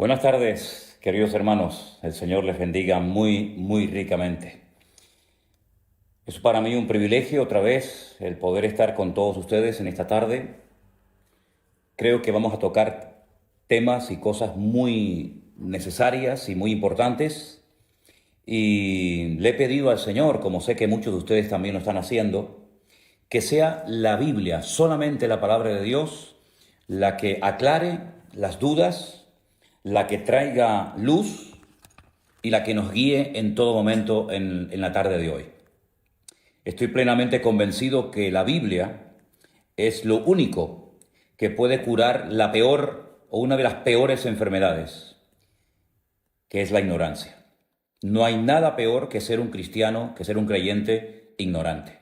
Buenas tardes, queridos hermanos. El Señor les bendiga muy ricamente. Es para mí un privilegio otra vez el poder estar con todos ustedes en esta tarde. Creo que vamos a tocar temas y cosas muy necesarias y muy importantes. Y le he pedido al Señor, como sé que muchos de ustedes también lo están haciendo, que sea la Biblia, solamente la palabra de Dios, la que aclare las dudas, la que traiga luz y la que nos guíe en todo momento en la tarde de hoy. Estoy plenamente convencido que la Biblia es lo único que puede curar la peor o una de las peores enfermedades, que es la ignorancia. No hay nada peor que ser un cristiano, que ser un creyente ignorante.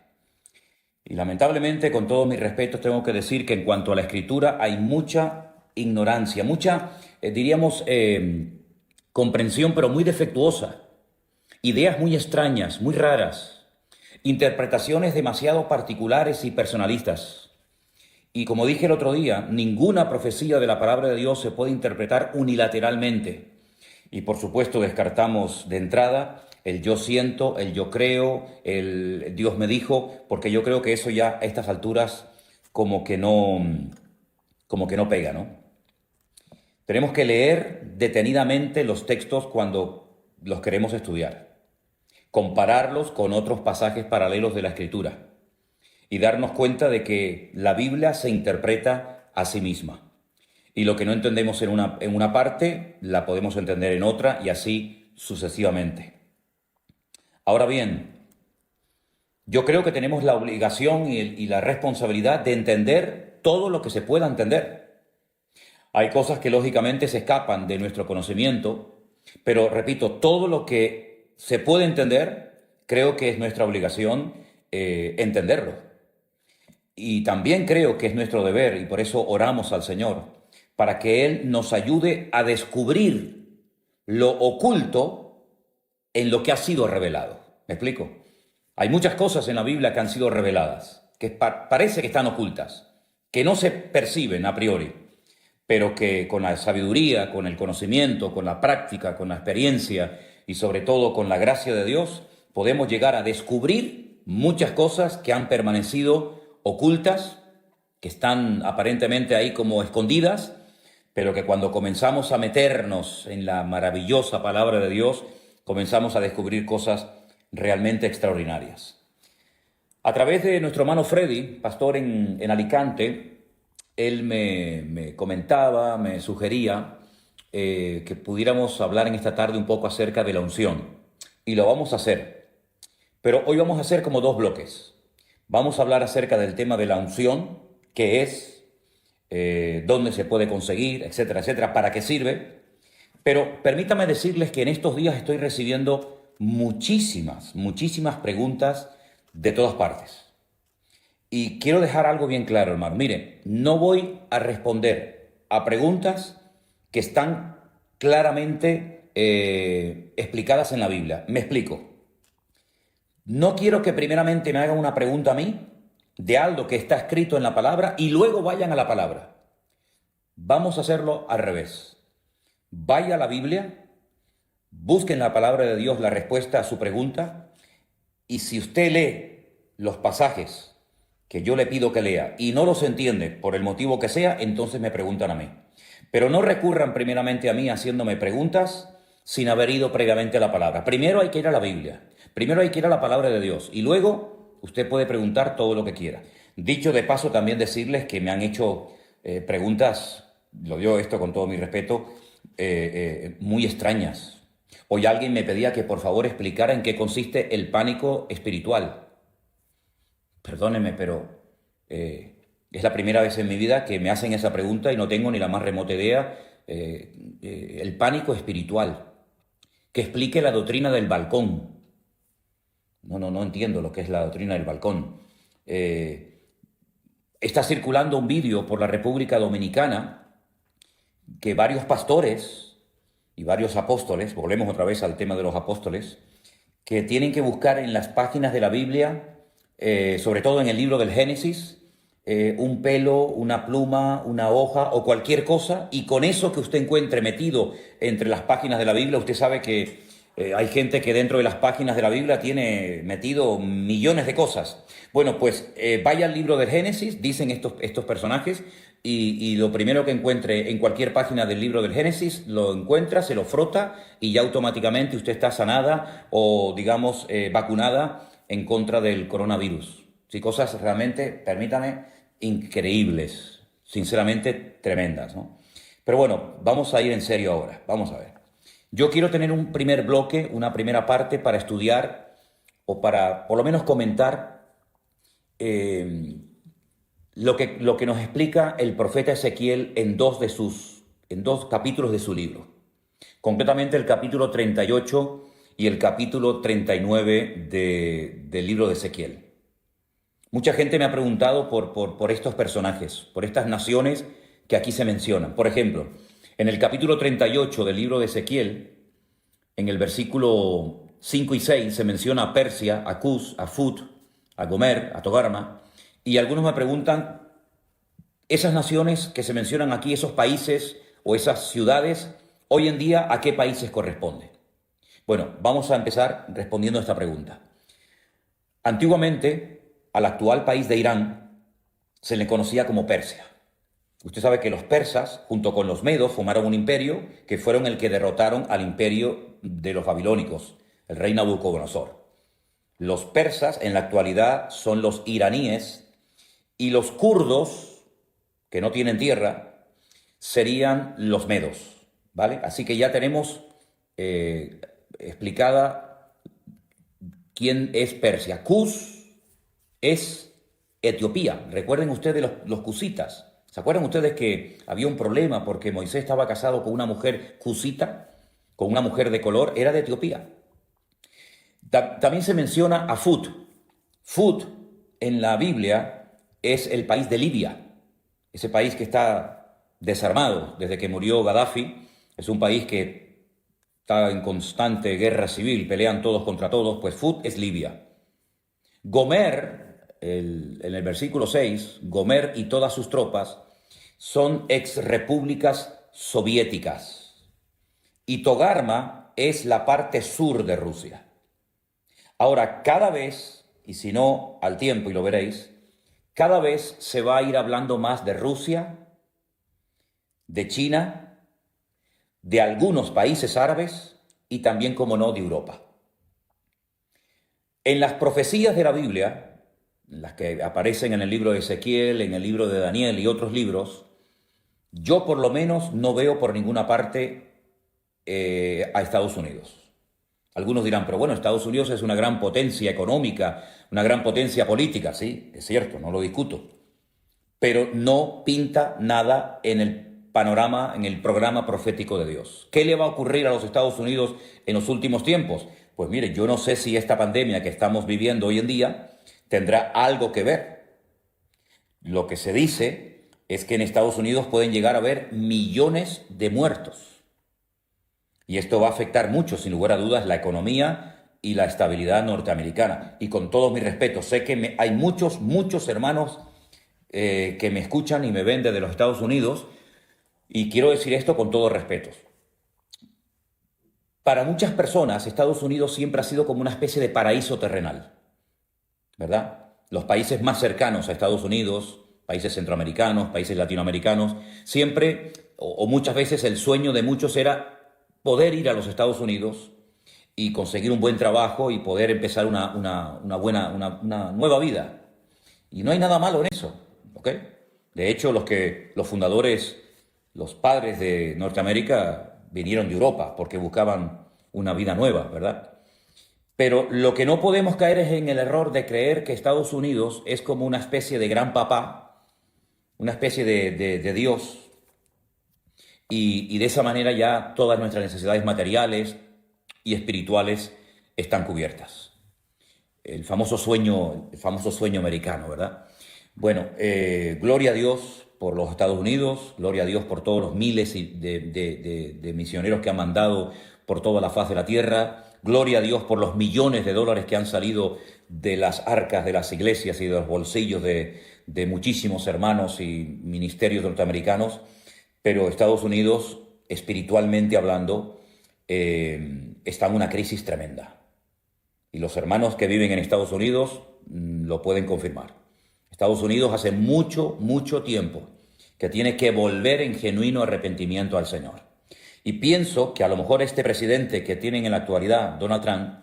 Y lamentablemente, con todos mis respetos, tengo que decir que en cuanto a la Escritura hay mucha ignorancia, mucha, comprensión, pero muy defectuosa. Ideas muy extrañas, muy raras. Interpretaciones demasiado particulares y personalistas. Y como dije el otro día, ninguna profecía de la palabra de Dios se puede interpretar unilateralmente. Y por supuesto descartamos de entrada el yo siento, el yo creo, el Dios me dijo, porque yo creo que eso ya a estas alturas como que no pega, ¿no? Tenemos que leer detenidamente los textos cuando los queremos estudiar, compararlos con otros pasajes paralelos de la Escritura y darnos cuenta de que la Biblia se interpreta a sí misma. Y lo que no entendemos en una parte, la podemos entender en otra y así sucesivamente. Ahora bien, yo creo que tenemos la obligación y la responsabilidad de entender todo lo que se pueda entender. Hay cosas que lógicamente se escapan de nuestro conocimiento, pero repito, todo lo que se puede entender, creo que es nuestra obligación entenderlo. Y también creo que es nuestro deber, y por eso oramos al Señor, para que Él nos ayude a descubrir lo oculto en lo que ha sido revelado. ¿Me explico? Hay muchas cosas en la Biblia que han sido reveladas, que parece que están ocultas, que no se perciben a priori, pero que con la sabiduría, con el conocimiento, con la práctica, con la experiencia y sobre todo con la gracia de Dios, podemos llegar a descubrir muchas cosas que han permanecido ocultas, que están aparentemente ahí como escondidas, pero que cuando comenzamos a meternos en la maravillosa palabra de Dios, comenzamos a descubrir cosas realmente extraordinarias. A través de nuestro hermano Freddy, pastor en Alicante, él me comentaba, me sugería que pudiéramos hablar en esta tarde un poco acerca de la unción. Y lo vamos a hacer. Pero hoy vamos a hacer como dos bloques. Vamos a hablar acerca del tema de la unción, qué es, dónde se puede conseguir, etcétera, etcétera, para qué sirve. Pero permítame decirles que en estos días estoy recibiendo muchísimas preguntas de todas partes. Y quiero dejar algo bien claro, hermano. Mire, no voy a responder a preguntas que están claramente explicadas en la Biblia. Me explico. No quiero que primeramente me hagan una pregunta a mí de algo que está escrito en la palabra y luego vayan a la palabra. Vamos a hacerlo al revés. Vaya a la Biblia, busque en la palabra de Dios la respuesta a su pregunta y si usted lee los pasajes que yo le pido que lea y no los entiende por el motivo que sea, entonces me preguntan a mí. Pero no recurran primeramente a mí haciéndome preguntas sin haber ido previamente a la palabra. Primero hay que ir a la Biblia, primero hay que ir a la palabra de Dios y luego usted puede preguntar todo lo que quiera. Dicho de paso, también decirles que me han hecho preguntas, lo digo esto con todo mi respeto, muy extrañas. Hoy alguien me pedía que por favor explicara en qué consiste el pánico espiritual. Perdónenme, pero es la primera vez en mi vida que me hacen esa pregunta y no tengo ni la más remota idea. El pánico espiritual. Que explique la doctrina del balcón. No entiendo lo que es la doctrina del balcón. Está circulando un vídeo por la República Dominicana que varios pastores y varios apóstoles, volvemos otra vez al tema de los apóstoles, que tienen que buscar en las páginas de la Biblia, sobre todo en el libro del Génesis, un pelo, una pluma, una hoja o cualquier cosa, y con eso que usted encuentre metido entre las páginas de la Biblia, usted sabe que hay gente que dentro de las páginas de la Biblia tiene metido millones de cosas. Bueno, pues vaya al libro del Génesis, dicen estos personajes, y lo primero que encuentre en cualquier página del libro del Génesis, lo encuentra, se lo frota y ya automáticamente usted está sanada o, digamos, vacunada en contra del coronavirus. Sí, cosas realmente, permítame, increíbles, sinceramente tremendas, ¿no? Pero bueno, vamos a ir en serio ahora, vamos a ver. Yo quiero tener un primer bloque, una primera parte para estudiar o para por lo menos comentar lo que nos explica el profeta Ezequiel en dos capítulos de su libro. Concretamente el capítulo 38 y el capítulo 39 del libro de Ezequiel. Mucha gente me ha preguntado por estos personajes, por estas naciones que aquí se mencionan. Por ejemplo, en el capítulo 38 del libro de Ezequiel, en el versículo 5 y 6, se menciona a Persia, a Cus, a Fut, a Gomer, a Togarma, y algunos me preguntan, esas naciones que se mencionan aquí, esos países o esas ciudades, hoy en día, ¿a qué países corresponden? Bueno, vamos a empezar respondiendo a esta pregunta. Antiguamente, al actual país de Irán se le conocía como Persia. Usted sabe que los persas, junto con los medos, formaron un imperio que fueron el que derrotaron al imperio de los babilónicos, el rey Nabucodonosor. Los persas en la actualidad son los iraníes y los kurdos, que no tienen tierra, serían los medos, ¿vale? Así que ya tenemos explicada quién es Persia. Cus es Etiopía. Recuerden ustedes los cusitas. ¿Se acuerdan ustedes que había un problema porque Moisés estaba casado con una mujer cusita, con una mujer de color? Era de Etiopía. También se menciona a Fut. Fut en la Biblia es el país de Libia, ese país que está desarmado desde que murió Gaddafi. Es un país que está en constante guerra civil, pelean todos contra todos, pues Fut es Libia. Gomer, en el versículo 6, Gomer y todas sus tropas son exrepúblicas soviéticas. Y Togarma es la parte sur de Rusia. Ahora, cada vez, y si no al tiempo y lo veréis, cada vez se va a ir hablando más de Rusia, de China, de algunos países árabes y también, como no, de Europa. En las profecías de la Biblia, las que aparecen en el libro de Ezequiel, en el libro de Daniel y otros libros, yo por lo menos no veo por ninguna parte a Estados Unidos. Algunos dirán, pero bueno, Estados Unidos es una gran potencia económica, una gran potencia política, sí, es cierto, no lo discuto, pero no pinta nada en el panorama, en el programa profético de Dios. ¿Qué le va a ocurrir a los Estados Unidos en los últimos tiempos? Pues mire, yo no sé si esta pandemia que estamos viviendo hoy en día tendrá algo que ver. Lo que se dice es que en Estados Unidos pueden llegar a haber millones de muertos. Y esto va a afectar mucho, sin lugar a dudas, la economía y la estabilidad norteamericana. Y con todo mi respeto, sé que hay muchos hermanos que me escuchan y me ven desde los Estados Unidos, y quiero decir esto con todo respeto. Para muchas personas, Estados Unidos siempre ha sido como una especie de paraíso terrenal, ¿verdad? Los países más cercanos a Estados Unidos, países centroamericanos, países latinoamericanos, siempre o muchas veces el sueño de muchos era poder ir a los Estados Unidos y conseguir un buen trabajo y poder empezar una nueva vida. Y no hay nada malo en eso, ¿ok? De hecho, los fundadores, los padres de Norteamérica vinieron de Europa porque buscaban una vida nueva, ¿verdad? Pero lo que no podemos caer es en el error de creer que Estados Unidos es como una especie de gran papá, una especie de Dios, y de esa manera ya todas nuestras necesidades materiales y espirituales están cubiertas. El famoso sueño americano, ¿verdad? Bueno, gloria a Dios por los Estados Unidos, gloria a Dios por todos los miles de misioneros que han mandado por toda la faz de la tierra, gloria a Dios por los millones de dólares que han salido de las arcas de las iglesias y de los bolsillos de de muchísimos hermanos y ministerios norteamericanos, pero Estados Unidos, espiritualmente hablando, está en una crisis tremenda. Y los hermanos que viven en Estados Unidos lo pueden confirmar. Estados Unidos hace mucho, mucho tiempo que tiene que volver en genuino arrepentimiento al Señor. Y pienso que a lo mejor este presidente que tienen en la actualidad, Donald Trump,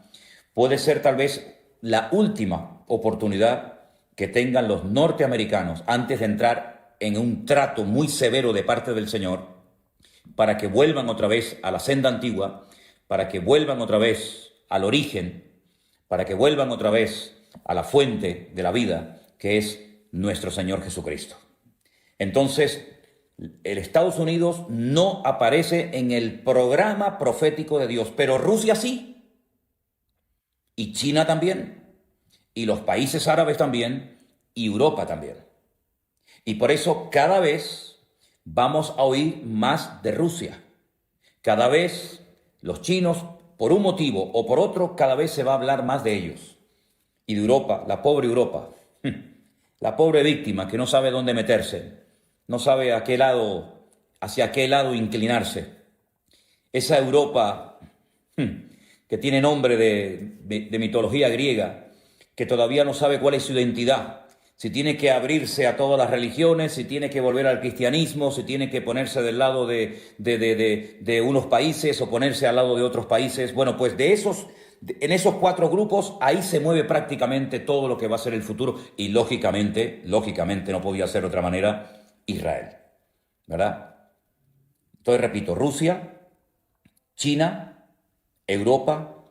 puede ser tal vez la última oportunidad que tengan los norteamericanos antes de entrar en un trato muy severo de parte del Señor para que vuelvan otra vez a la senda antigua, para que vuelvan otra vez al origen, para que vuelvan otra vez a la fuente de la vida, que es nuestro Señor Jesucristo. Entonces, el Estados Unidos no aparece en el programa profético de Dios, pero Rusia sí, y China también, y los países árabes también, y Europa también. Y por eso cada vez vamos a oír más de Rusia. Cada vez los chinos, por un motivo o por otro, cada vez se va a hablar más de ellos. Y de Europa, la pobre Europa, la pobre víctima que no sabe dónde meterse, no sabe hacia qué lado inclinarse. Esa Europa que tiene nombre de mitología griega, que todavía no sabe cuál es su identidad, si tiene que abrirse a todas las religiones, si tiene que volver al cristianismo, si tiene que ponerse del lado de unos países o ponerse al lado de otros países. Bueno, pues en esos 4 grupos, ahí se mueve prácticamente todo lo que va a ser el futuro. Y lógicamente, no podía ser de otra manera, Israel, ¿verdad? Entonces, repito, Rusia, China, Europa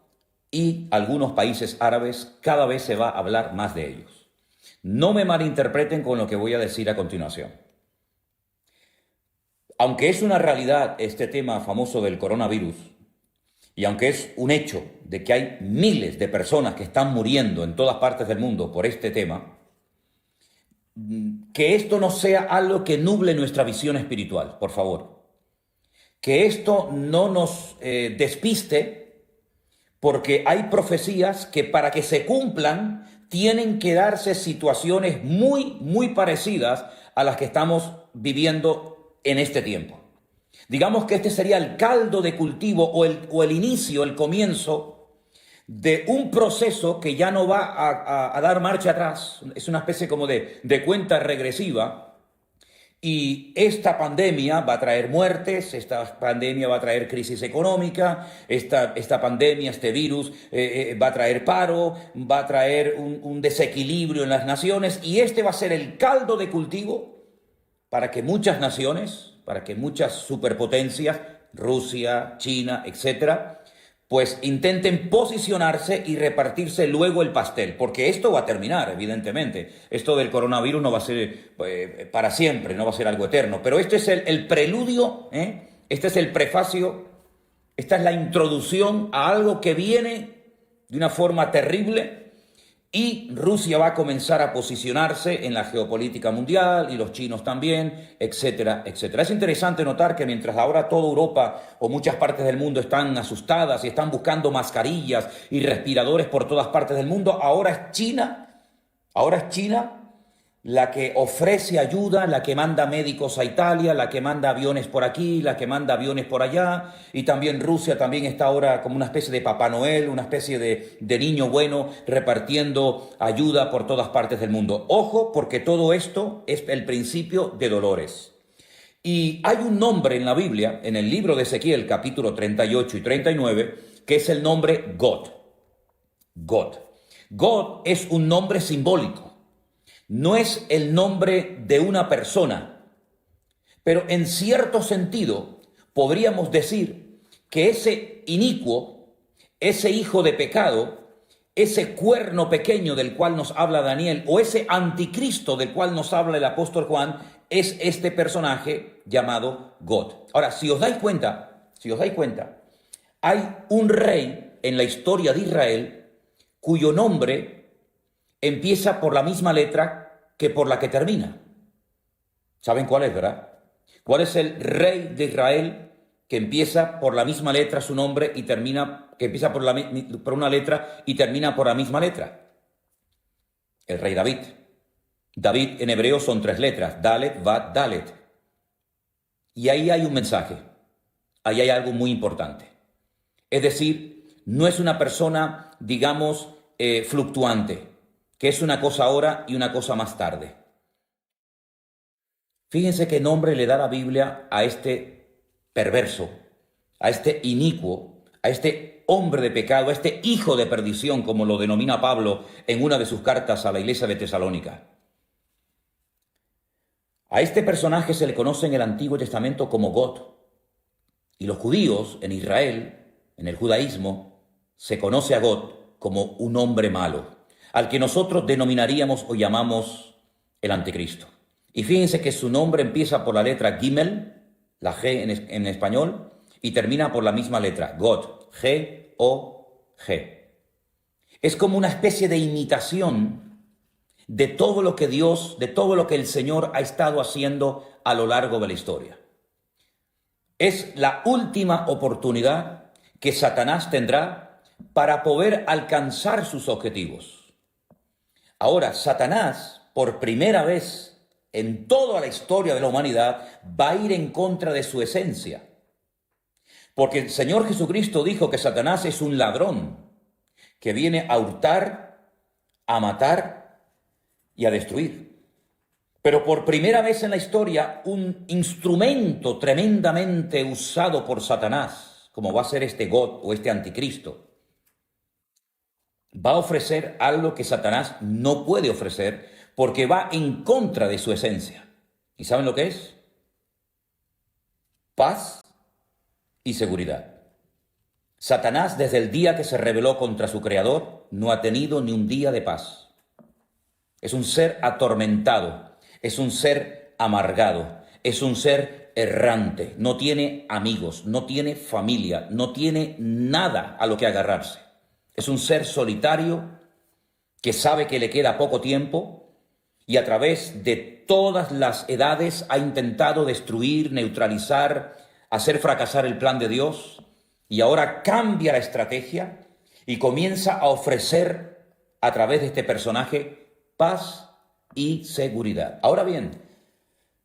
y algunos países árabes, cada vez se va a hablar más de ellos. No me malinterpreten con lo que voy a decir a continuación. Aunque es una realidad este tema famoso del coronavirus, y aunque es un hecho de que hay miles de personas que están muriendo en todas partes del mundo por este tema, que esto no sea algo que nuble nuestra visión espiritual, por favor. Que esto no nos despiste, porque hay profecías que para que se cumplan tienen que darse situaciones muy, muy parecidas a las que estamos viviendo en este tiempo. Digamos que este sería el caldo de cultivo o el inicio, el comienzo de un proceso que ya no va a dar marcha atrás. Es una especie como de cuenta regresiva. Y esta pandemia va a traer muertes, esta pandemia va a traer crisis económica, esta pandemia, este virus va a traer paro, va a traer un desequilibrio en las naciones, y este va a ser el caldo de cultivo para que muchas naciones, para que muchas superpotencias, Rusia, China, etcétera, pues intenten posicionarse y repartirse luego el pastel, porque esto va a terminar, evidentemente. Esto del coronavirus no va a ser para siempre, no va a ser algo eterno, pero este es el preludio, este es el prefacio, esta es la introducción a algo que viene de una forma terrible, y Rusia va a comenzar a posicionarse en la geopolítica mundial, y los chinos también, etcétera, etcétera. Es interesante notar que mientras ahora toda Europa o muchas partes del mundo están asustadas y están buscando mascarillas y respiradores por todas partes del mundo, ahora es China la que ofrece ayuda, la que manda médicos a Italia, la que manda aviones por aquí, la que manda aviones por allá, y también Rusia también está ahora como una especie de Papá Noel, una especie de niño bueno repartiendo ayuda por todas partes del mundo. Ojo, porque todo esto es el principio de dolores. Y hay un nombre en la Biblia, en el libro de Ezequiel, capítulo 38 y 39, que es el nombre God. God. God es un nombre simbólico. No es el nombre de una persona, pero en cierto sentido podríamos decir que ese inicuo, ese hijo de pecado, ese cuerno pequeño del cual nos habla Daniel, o ese anticristo del cual nos habla el apóstol Juan, es este personaje llamado God. Ahora, si os dais cuenta, hay un rey en la historia de Israel cuyo nombre empieza por la misma letra que por la que termina. ¿Saben cuál es, verdad? ¿Cuál es el rey de Israel que empieza por la misma letra su nombre y termina, que empieza por una letra y termina por la misma letra? El rey David. David en hebreo son 3 letras, Dalet, Vat, Dalet. Y ahí hay un mensaje, ahí hay algo muy importante. Es decir, no es una persona, digamos, fluctuante, que es una cosa ahora y una cosa más tarde. Fíjense qué nombre le da la Biblia a este perverso, a este inicuo, a este hombre de pecado, a este hijo de perdición, como lo denomina Pablo en una de sus cartas a la iglesia de Tesalónica. A este personaje se le conoce en el Antiguo Testamento como God. Y los judíos en Israel, en el judaísmo, se conoce a God como un hombre malo, al que nosotros denominaríamos o llamamos el anticristo. Y fíjense que su nombre empieza por la letra Gimel, la G en español, y termina por la misma letra, God, G-O-G. Es como una especie de imitación de todo lo que Dios, de todo lo que el Señor ha estado haciendo a lo largo de la historia. Es la última oportunidad que Satanás tendrá para poder alcanzar sus objetivos. Ahora, Satanás, por primera vez en toda la historia de la humanidad, va a ir en contra de su esencia. Porque el Señor Jesucristo dijo que Satanás es un ladrón que viene a hurtar, a matar y a destruir. Pero por primera vez en la historia, un instrumento tremendamente usado por Satanás, como va a ser este God o este anticristo, va a ofrecer algo que Satanás no puede ofrecer porque va en contra de su esencia. ¿Y saben lo que es? Paz y seguridad. Satanás, desde el día que se rebeló contra su creador, no ha tenido ni un día de paz. Es un ser atormentado, es un ser amargado, es un ser errante, no tiene amigos, no tiene familia, no tiene nada a lo que agarrarse. Es un ser solitario que sabe que le queda poco tiempo y a través de todas las edades ha intentado destruir, neutralizar, hacer fracasar el plan de Dios, y ahora cambia la estrategia y comienza a ofrecer a través de este personaje paz y seguridad. Ahora bien,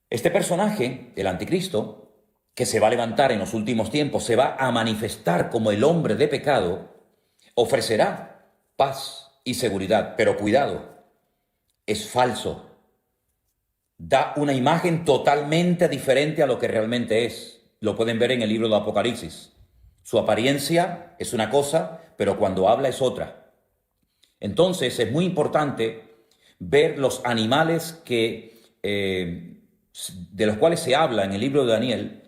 este personaje, el anticristo, que se va a levantar en los últimos tiempos, se va a manifestar como el hombre de pecado, ofrecerá paz y seguridad, pero cuidado, es falso. Da una imagen totalmente diferente a lo que realmente es. Lo pueden ver en el libro de Apocalipsis. Su apariencia es una cosa, pero cuando habla es otra. Entonces es muy importante ver los animales de los cuales se habla en el libro de Daniel,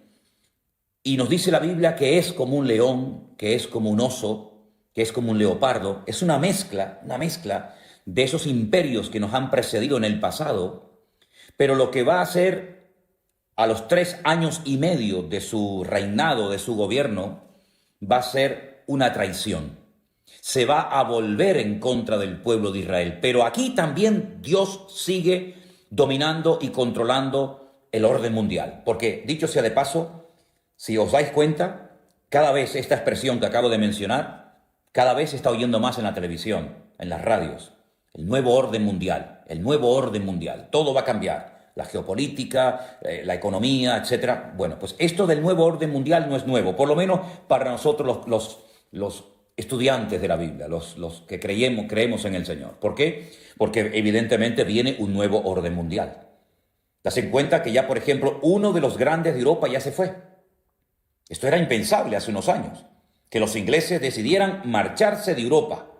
y nos dice la Biblia que es como un león, que es como un oso, que es como un leopardo. Es una mezcla de esos imperios que nos han precedido en el pasado, pero lo que va a hacer a los 3 años y medio de su reinado, de su gobierno, va a ser una traición. Se va a volver en contra del pueblo de Israel. Pero aquí también Dios sigue dominando y controlando el orden mundial. Porque, dicho sea de paso, si os dais cuenta, cada vez esta expresión que acabo de mencionar, cada vez se está oyendo más en la televisión, en las radios. El nuevo orden mundial, el nuevo orden mundial. Todo va a cambiar. La geopolítica, la economía, etcétera. Bueno, pues esto del nuevo orden mundial no es nuevo, por lo menos para nosotros los estudiantes de la Biblia, los que creemos en el Señor. ¿Por qué? Porque evidentemente viene un nuevo orden mundial. Dase en cuenta que ya, por ejemplo, uno de los grandes de Europa ya se fue. Esto era impensable hace unos años, que los ingleses decidieran marcharse de Europa,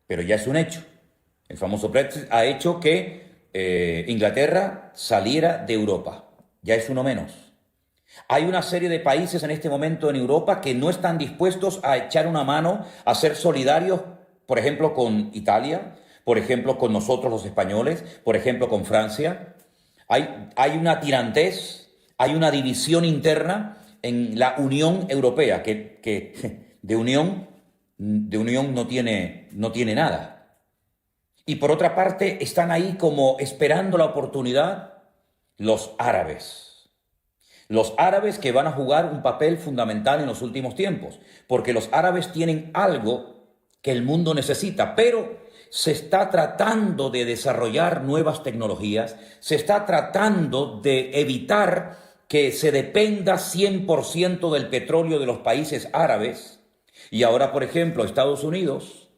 pero ya es un hecho. El famoso Brexit ha hecho que Inglaterra saliera de Europa. Ya es uno menos. Hay una serie de países en este momento en Europa que no están dispuestos a echar una mano, a ser solidarios, por ejemplo, con Italia, por ejemplo, con nosotros los españoles, por ejemplo, con Francia. Hay una tirantez, hay una división interna en la Unión Europea, que de unión no tiene nada. Y por otra parte, están ahí como esperando la oportunidad los árabes. Los árabes que van a jugar un papel fundamental en los últimos tiempos, porque los árabes tienen algo que el mundo necesita, pero se está tratando de desarrollar nuevas tecnologías, se está tratando de evitar que se dependa 100% del petróleo de los países árabes. Y ahora, por ejemplo, Estados Unidos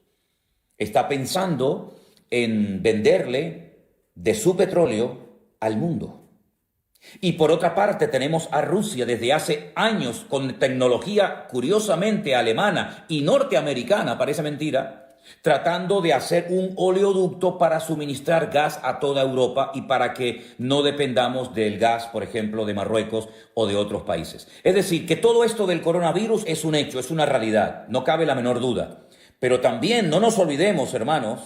está pensando en venderle de su petróleo al mundo. Y por otra parte tenemos a Rusia desde hace años con tecnología curiosamente alemana y norteamericana, parece mentira, tratando de hacer un oleoducto para suministrar gas a toda Europa y para que no dependamos del gas, por ejemplo, de Marruecos o de otros países. Es decir, que todo esto del coronavirus es un hecho, es una realidad, no cabe la menor duda. Pero también no nos olvidemos, hermanos,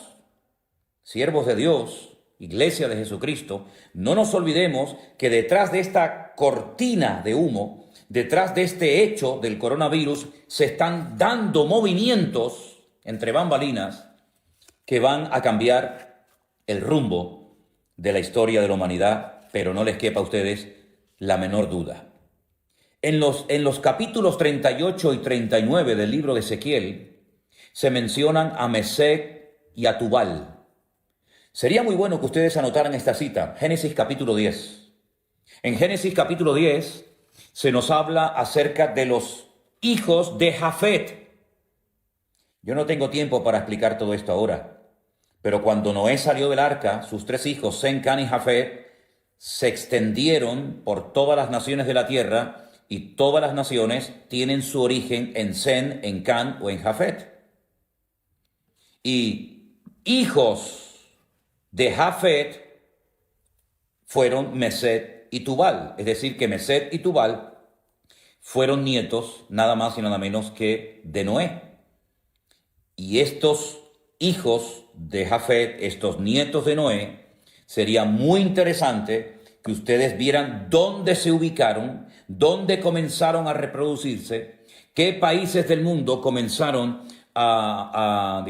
siervos de Dios, Iglesia de Jesucristo, no nos olvidemos que detrás de esta cortina de humo, detrás de este hecho del coronavirus, se están dando movimientos entre bambalinas que van a cambiar el rumbo de la historia de la humanidad, pero no les quepa a ustedes la menor duda. En los capítulos 38 y 39 del libro de Ezequiel se mencionan a Mesec y a Tubal. Sería muy bueno que ustedes anotaran esta cita, Génesis capítulo 10. En Génesis capítulo 10 se nos habla acerca de los hijos de Jafet. Yo no tengo tiempo para explicar todo esto ahora, pero cuando Noé salió del arca, sus tres hijos, Sem, Can y Jafet, se extendieron por todas las naciones de la tierra y todas las naciones tienen su origen en Sem, en Can o en Jafet. Y hijos de Jafet fueron Mesec y Tubal, es decir, que Mesec y Tubal fueron nietos nada más y nada menos que de Noé. Y estos hijos de Jafet, estos nietos de Noé, sería muy interesante que ustedes vieran dónde se ubicaron, dónde comenzaron a reproducirse, qué países del mundo comenzaron a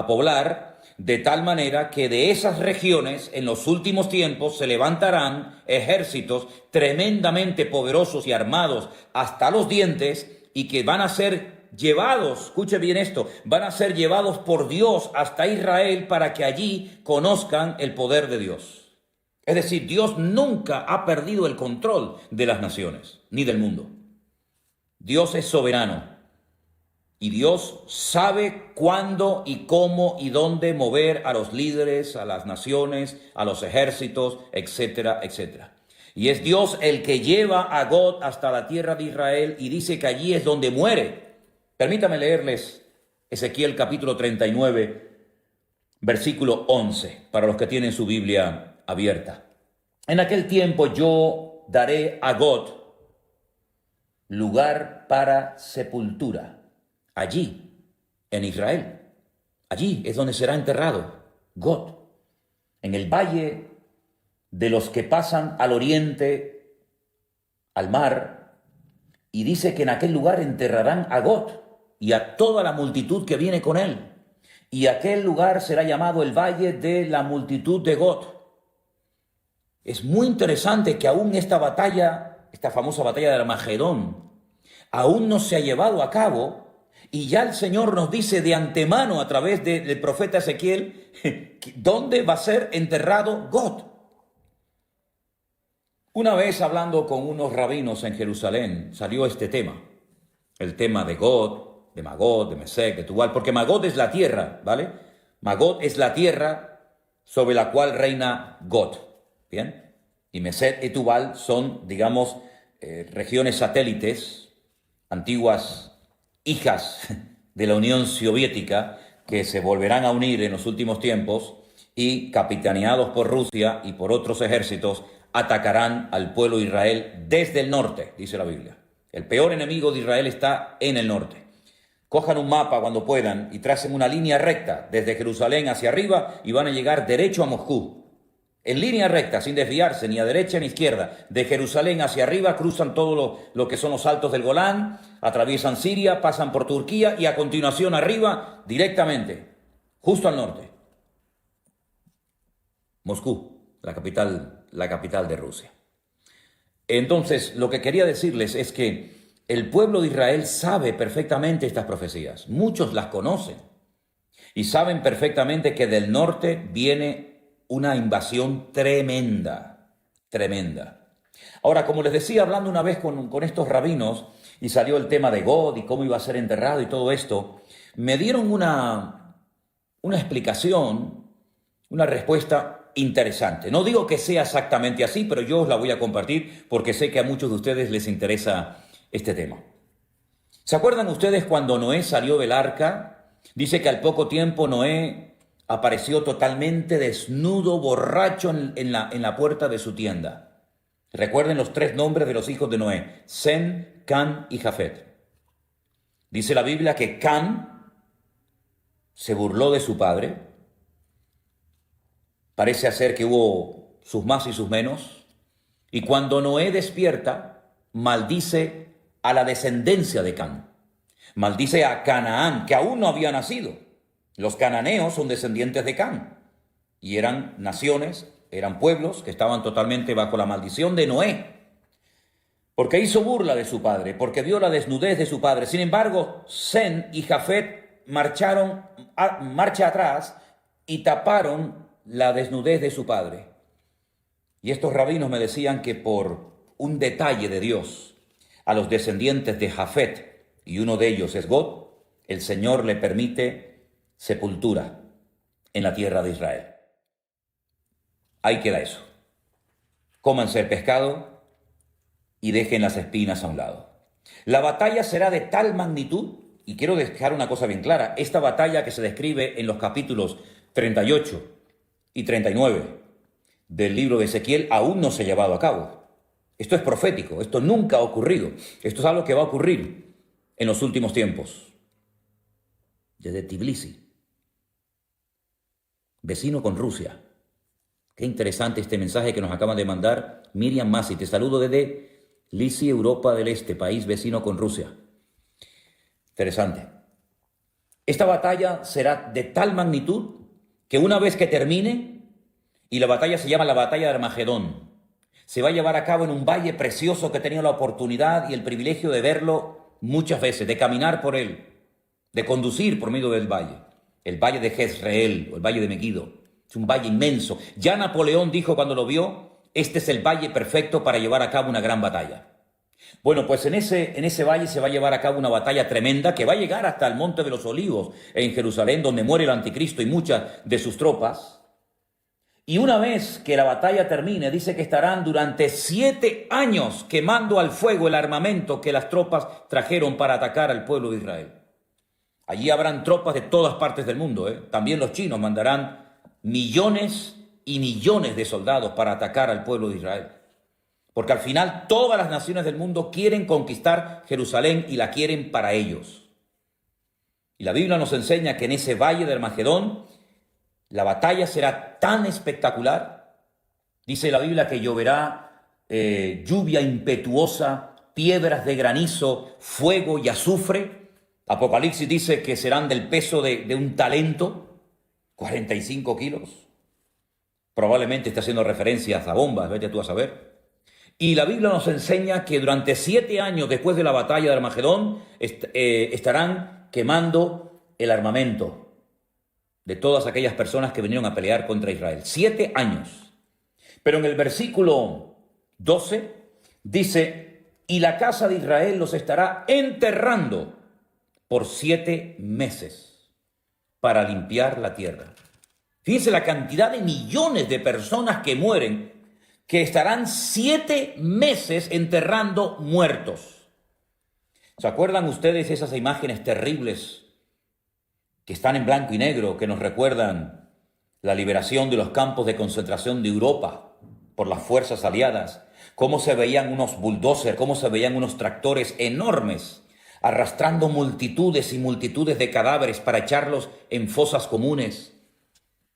poblar, de tal manera que de esas regiones en los últimos tiempos se levantarán ejércitos tremendamente poderosos y armados hasta los dientes y que van a ser llevados, escuche bien esto, van a ser llevados por Dios hasta Israel para que allí conozcan el poder de Dios. Es decir, Dios nunca ha perdido el control de las naciones ni del mundo. Dios es soberano. Y Dios sabe cuándo y cómo y dónde mover a los líderes, a las naciones, a los ejércitos, etcétera, etcétera. Y es Dios el que lleva a Gog hasta la tierra de Israel y dice que allí es donde muere. Permítame leerles Ezequiel capítulo 39, versículo 11, para los que tienen su Biblia abierta. En aquel tiempo yo daré a Gog lugar para sepultura. Allí, en Israel, allí es donde será enterrado Gog, en el valle de los que pasan al oriente, al mar, y dice que en aquel lugar enterrarán a Gog y a toda la multitud que viene con él, y aquel lugar será llamado el valle de la multitud de Gog. Es muy interesante que aún esta batalla, esta famosa batalla de Armagedón, aún no se ha llevado a cabo. Y ya el Señor nos dice de antemano a través del profeta Ezequiel dónde va a ser enterrado Gog. Una vez hablando con unos rabinos en Jerusalén salió este tema, el tema de Gog, de Magog, de Mesec, de Tubal, porque Magog es la tierra, ¿vale? Magog es la tierra sobre la cual reina Gog, ¿bien? Y Mesec y Tubal son, digamos, regiones satélites, antiguas hijas de la Unión Soviética que se volverán a unir en los últimos tiempos y, capitaneados por Rusia y por otros ejércitos, atacarán al pueblo de Israel desde el norte, dice la Biblia. El peor enemigo de Israel está en el norte. Cojan un mapa cuando puedan y tracen una línea recta desde Jerusalén hacia arriba y van a llegar derecho a Moscú. En línea recta, sin desviarse ni a derecha ni a izquierda, de Jerusalén hacia arriba, cruzan todo lo que son los altos del Golán, atraviesan Siria, pasan por Turquía y a continuación arriba, directamente, justo al norte. Moscú, la capital de Rusia. Entonces, lo que quería decirles es que el pueblo de Israel sabe perfectamente estas profecías. Muchos las conocen. Y saben perfectamente que del norte viene una invasión tremenda, tremenda. Ahora, como les decía, hablando una vez con estos rabinos, y salió el tema de God y cómo iba a ser enterrado y todo esto, me dieron una explicación, una respuesta interesante. No digo que sea exactamente así, pero yo os la voy a compartir porque sé que a muchos de ustedes les interesa este tema. ¿Se acuerdan ustedes cuando Noé salió del arca? Dice que al poco tiempo Noé apareció totalmente desnudo, borracho en la puerta de su tienda. Recuerden los tres nombres de los hijos de Noé: Sem, Can y Jafet. Dice la Biblia que Can se burló de su padre. Parece ser que hubo sus más y sus menos. Y cuando Noé despierta, maldice a la descendencia de Can. Maldice a Canaán, que aún no había nacido. Los cananeos son descendientes de Can. Y eran naciones, eran pueblos que estaban totalmente bajo la maldición de Noé. Porque hizo burla de su padre, porque vio la desnudez de su padre. Sin embargo, Sem y Jafet marcharon marcha atrás y taparon la desnudez de su padre. Y estos rabinos me decían que por un detalle de Dios a los descendientes de Jafet, y uno de ellos es God, el Señor le permite sepultura en la tierra de Israel. Ahí queda eso. Cómanse el pescado y dejen las espinas a un lado. La batalla será de tal magnitud, y quiero dejar una cosa bien clara, esta batalla que se describe en los capítulos 38 y 39 del libro de Ezequiel aún no se ha llevado a cabo. Esto es profético, esto nunca ha ocurrido. Esto es algo que va a ocurrir en los últimos tiempos. Desde Tbilisi, vecino con Rusia. Qué interesante este mensaje que nos acaban de mandar Miriam Masi. Te saludo desde Tbilisi, Europa del Este, país vecino con Rusia. Interesante. Esta batalla será de tal magnitud que una vez que termine, y la batalla se llama la batalla de Armagedón, se va a llevar a cabo en un valle precioso que he tenido la oportunidad y el privilegio de verlo muchas veces, de caminar por él, de conducir por medio del valle. El valle de Jezreel o el valle de Megiddo. Es un valle inmenso. Ya Napoleón dijo cuando lo vio, este es el valle perfecto para llevar a cabo una gran batalla. Bueno, pues en ese valle se va a llevar a cabo una batalla tremenda que va a llegar hasta el Monte de los Olivos en Jerusalén, donde muere el anticristo y muchas de sus tropas. Y una vez que la batalla termine, dice que estarán durante 7 años quemando al fuego el armamento que las tropas trajeron para atacar al pueblo de Israel. Allí habrán tropas de todas partes del mundo, ¿eh? También los chinos mandarán millones y millones de soldados para atacar al pueblo de Israel. Porque al final todas las naciones del mundo quieren conquistar Jerusalén y la quieren para ellos. Y la Biblia nos enseña que en ese valle de Armagedón la batalla será tan espectacular. Dice la Biblia que lloverá lluvia impetuosa, piedras de granizo, fuego y azufre. Apocalipsis dice que serán del peso de un talento, 45 kilos. Probablemente está haciendo referencias a bombas, vete tú a saber. Y la Biblia nos enseña que durante 7 años después de la batalla de Armagedón estarán quemando el armamento de todas aquellas personas que vinieron a pelear contra Israel. 7 años. Pero en el versículo 12 dice, y la casa de Israel los estará enterrando por 7 meses para limpiar la tierra. Fíjense la cantidad de millones de personas que mueren, que estarán 7 meses enterrando muertos. ¿Se acuerdan ustedes esas imágenes terribles que están en blanco y negro, que nos recuerdan la liberación de los campos de concentración de Europa por las fuerzas aliadas? Cómo se veían unos bulldozers, cómo se veían unos tractores enormes arrastrando multitudes y multitudes de cadáveres para echarlos en fosas comunes.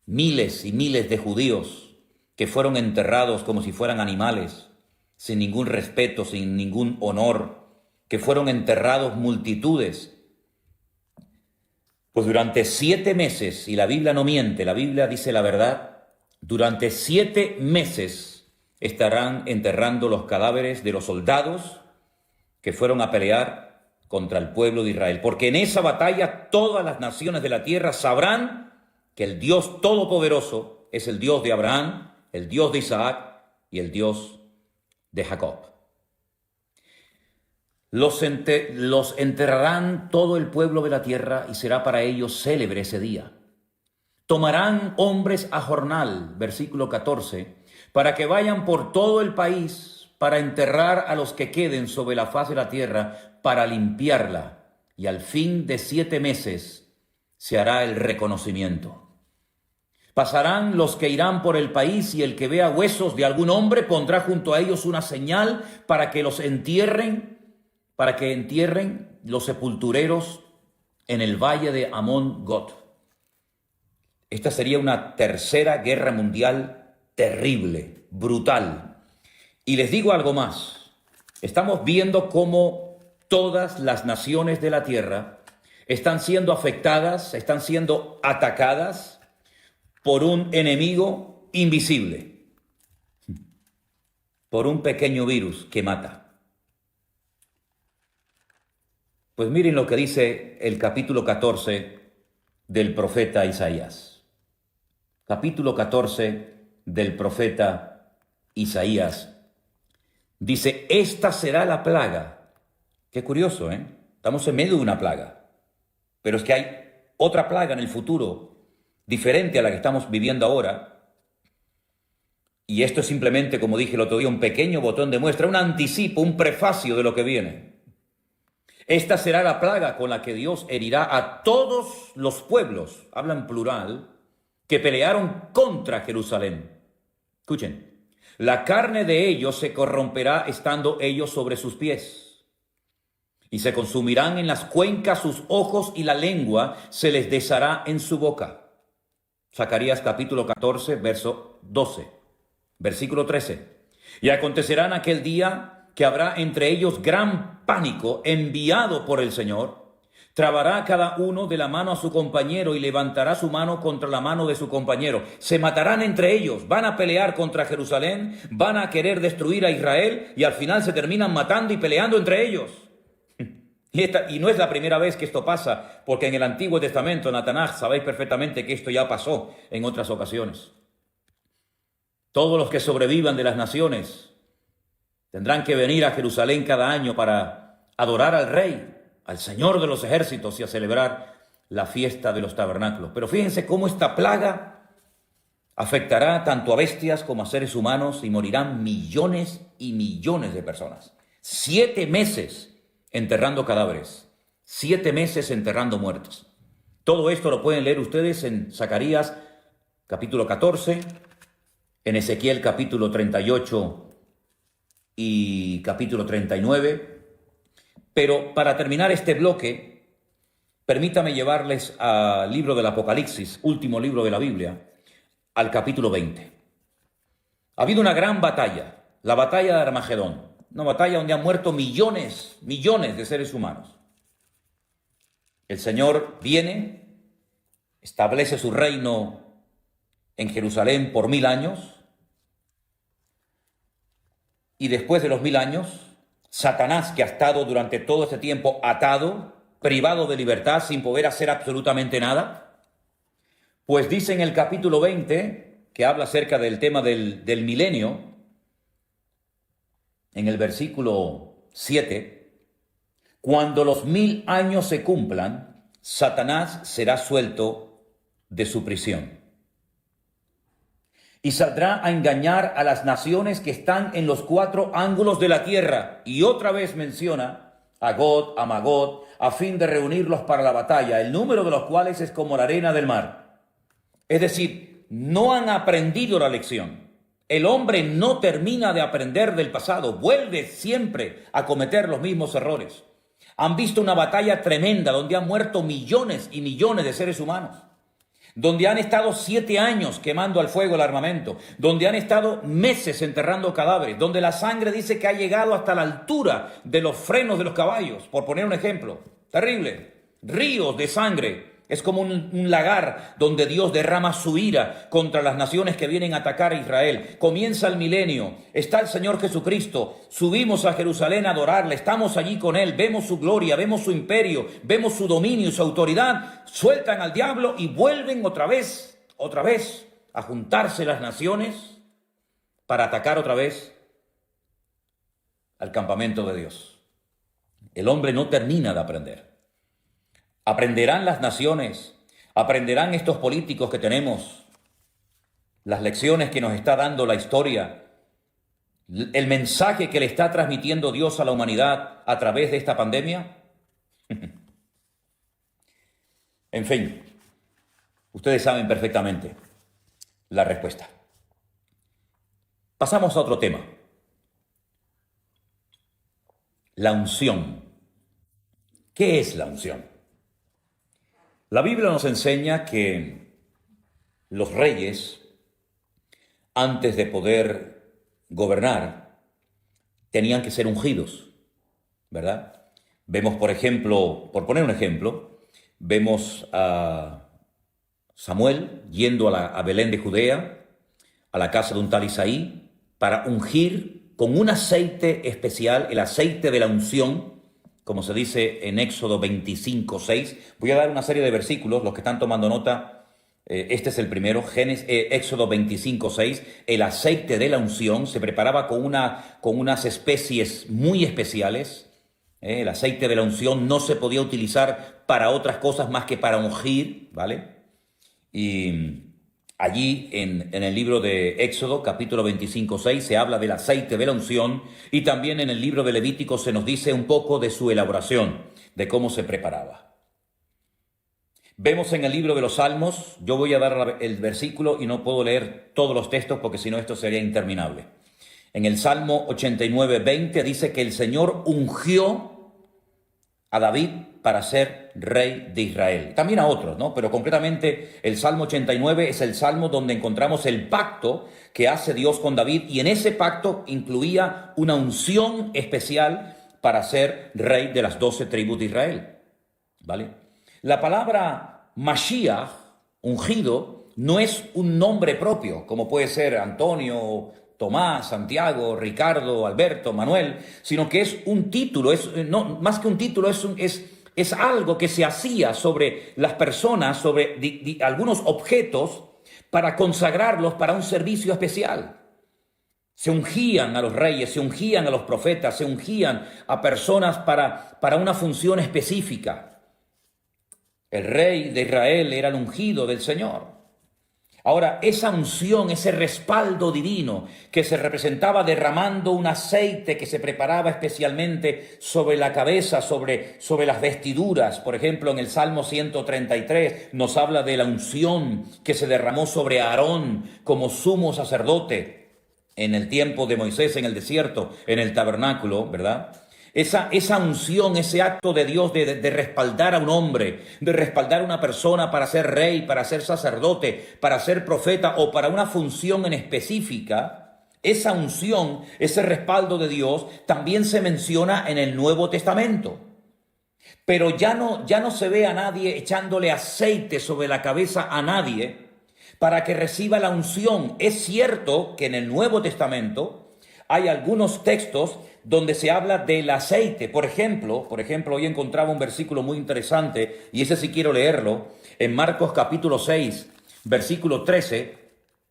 Miles y miles de judíos que fueron enterrados como si fueran animales, sin ningún respeto, sin ningún honor, que fueron enterrados multitudes. Pues durante 7 meses, y la Biblia no miente, la Biblia dice la verdad, durante 7 meses estarán enterrando los cadáveres de los soldados que fueron a pelear contra el pueblo de Israel, porque en esa batalla todas las naciones de la tierra sabrán que el Dios Todopoderoso es el Dios de Abraham, el Dios de Isaac y el Dios de Jacob. Los enterrarán todo el pueblo de la tierra y será para ellos célebre ese día. Tomarán hombres a jornal, versículo 14, para que vayan por todo el país para enterrar a los que queden sobre la faz de la tierra, para limpiarla, y al fin de 7 meses se hará el reconocimiento. Pasarán los que irán por el país, y el que vea huesos de algún hombre pondrá junto a ellos una señal para que entierren los sepultureros en el valle de Amón-Gad. Esta sería una tercera guerra mundial terrible, brutal. Y les digo algo más. Estamos viendo cómo todas las naciones de la tierra están siendo afectadas, están siendo atacadas por un enemigo invisible, por un pequeño virus que mata. Pues miren lo que dice el capítulo 14 del profeta Isaías. Capítulo 14 del profeta Isaías. Dice, esta será la plaga. Qué curioso, ¿eh? Estamos en medio de una plaga. Pero es que hay otra plaga en el futuro, diferente a la que estamos viviendo ahora. Y esto es simplemente, como dije el otro día, un pequeño botón de muestra, un anticipo, un prefacio de lo que viene. Esta será la plaga con la que Dios herirá a todos los pueblos, habla en plural, que pelearon contra Jerusalén. Escuchen, la carne de ellos se corromperá estando ellos sobre sus pies, y se consumirán en las cuencas sus ojos, y la lengua se les deshará en su boca. Zacarías capítulo 14, verso 12, versículo 13. Y acontecerá en aquel día que habrá entre ellos gran pánico enviado por el Señor. Trabará cada uno de la mano a su compañero y levantará su mano contra la mano de su compañero. Se matarán entre ellos, van a pelear contra Jerusalén, van a querer destruir a Israel y al final se terminan matando y peleando entre ellos. Y no es la primera vez que esto pasa, porque en el Antiguo Testamento, en la Tanaj, sabéis perfectamente que esto ya pasó en otras ocasiones. Todos los que sobrevivan de las naciones tendrán que venir a Jerusalén cada año para adorar al Rey, al Señor de los ejércitos, y a celebrar la fiesta de los tabernáculos. Pero fíjense cómo esta plaga afectará tanto a bestias como a seres humanos y morirán millones y millones de personas. 7 meses enterrando cadáveres, 7 meses enterrando muertos. Todo esto lo pueden leer ustedes en Zacarías capítulo 14, en Ezequiel capítulo 38 y capítulo 39. Pero para terminar este bloque, permítame llevarles al libro del Apocalipsis, último libro de la Biblia, al capítulo 20. Ha habido una gran batalla, la batalla de Armagedón, una batalla donde han muerto millones de seres humanos. El Señor viene, establece su reino en Jerusalén por 1000 años, y después de los 1000 años, Satanás, que ha estado durante todo este tiempo atado, privado de libertad, sin poder hacer absolutamente nada, pues dice en el capítulo 20, que habla acerca del tema del milenio, en el versículo 7, cuando los 1000 años se cumplan, Satanás será suelto de su prisión y saldrá a engañar a las naciones que están en los 4 ángulos de la tierra. Y otra vez menciona a Gog, a Magog, a fin de reunirlos para la batalla, el número de los cuales es como la arena del mar. Es decir, no han aprendido la lección. El hombre no termina de aprender del pasado, vuelve siempre a cometer los mismos errores. Han visto una batalla tremenda donde han muerto millones y millones de seres humanos, donde han estado 7 años quemando al fuego el armamento, donde han estado meses enterrando cadáveres, donde la sangre dice que ha llegado hasta la altura de los frenos de los caballos, por poner un ejemplo. Terrible. Ríos de sangre Es como un lagar donde Dios derrama su ira contra las naciones que vienen a atacar a Israel. Comienza el milenio, está el Señor Jesucristo, subimos a Jerusalén a adorarle, estamos allí con Él, vemos su gloria, vemos su imperio, vemos su dominio y su autoridad, sueltan al diablo y vuelven otra vez a juntarse las naciones para atacar otra vez al campamento de Dios. El hombre no termina de aprender. Aprenderán las naciones, aprenderán estos políticos que tenemos, las lecciones que nos está dando la historia, el mensaje que le está transmitiendo Dios a la humanidad a través de esta pandemia. En fin, ustedes saben perfectamente la respuesta. Pasamos a otro tema. La unción. ¿Qué es la unción? La Biblia nos enseña que los reyes, antes de poder gobernar, tenían que ser ungidos, ¿verdad? Vemos, por ejemplo, por poner un ejemplo, vemos a Samuel yendo a Belén de Judea, a la casa de un tal Isaí, para ungir con un aceite especial, el aceite de la unción, como se dice en Éxodo 25:6. Voy a dar una serie de versículos, los que están tomando nota, este es el primero, Éxodo 25:6. El aceite de la unción se preparaba con unas especies muy especiales. El aceite de la unción no se podía utilizar para otras cosas más que para ungir, ¿vale? Y allí en el libro de Éxodo, capítulo 25:6, se habla del aceite de la unción, y también en el libro de Levítico se nos dice un poco de su elaboración, de cómo se preparaba. Vemos en el libro de los Salmos, yo voy a dar el versículo y no puedo leer todos los textos porque si no esto sería interminable. En el Salmo 89:20 dice que el Señor ungió a David para ser rey de Israel. También a otros, ¿no? Pero concretamente el Salmo 89 es el salmo donde encontramos el pacto que hace Dios con David, y en ese pacto incluía una unción especial para ser rey de las 12 tribus de Israel, ¿vale? La palabra Mashiach, ungido, no es un nombre propio, como puede ser Antonio, Tomás, Santiago, Ricardo, Alberto, Manuel, sino que es un título, más que un título, es algo que se hacía sobre las personas, sobre algunos objetos, para consagrarlos para un servicio especial. Se ungían a los reyes, se ungían a los profetas, se ungían a personas para una función específica. El rey de Israel era el ungido del Señor. Ahora, esa unción, ese respaldo divino que se representaba derramando un aceite que se preparaba especialmente sobre la cabeza, sobre las vestiduras. Por ejemplo, en el Salmo 133 nos habla de la unción que se derramó sobre Aarón como sumo sacerdote en el tiempo de Moisés en el desierto, en el tabernáculo, ¿verdad? Esa unción, ese acto de Dios de respaldar a un hombre, de respaldar a una persona para ser rey, para ser sacerdote, para ser profeta o para una función en específica, esa unción, ese respaldo de Dios también se menciona en el Nuevo Testamento. Pero ya no se ve a nadie echándole aceite sobre la cabeza a nadie para que reciba la unción. Es cierto que en el Nuevo Testamento hay algunos textos donde se habla del aceite. Por ejemplo, hoy encontraba un versículo muy interesante, y ese sí quiero leerlo, en Marcos capítulo 6, versículo 13,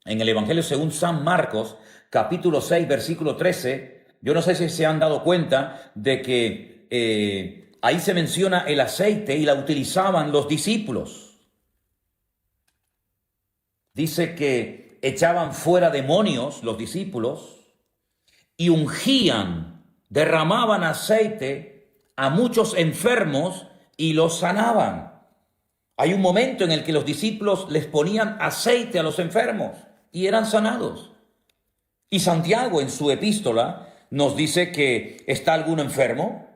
en el Evangelio según San Marcos, capítulo 6, versículo 13, yo no sé si se han dado cuenta de que ahí se menciona el aceite y la utilizaban los discípulos. Dice que echaban fuera demonios los discípulos y ungían, derramaban aceite a muchos enfermos y los sanaban. Hay un momento en el que los discípulos les ponían aceite a los enfermos y eran sanados. Y Santiago en su epístola nos dice que está alguno enfermo,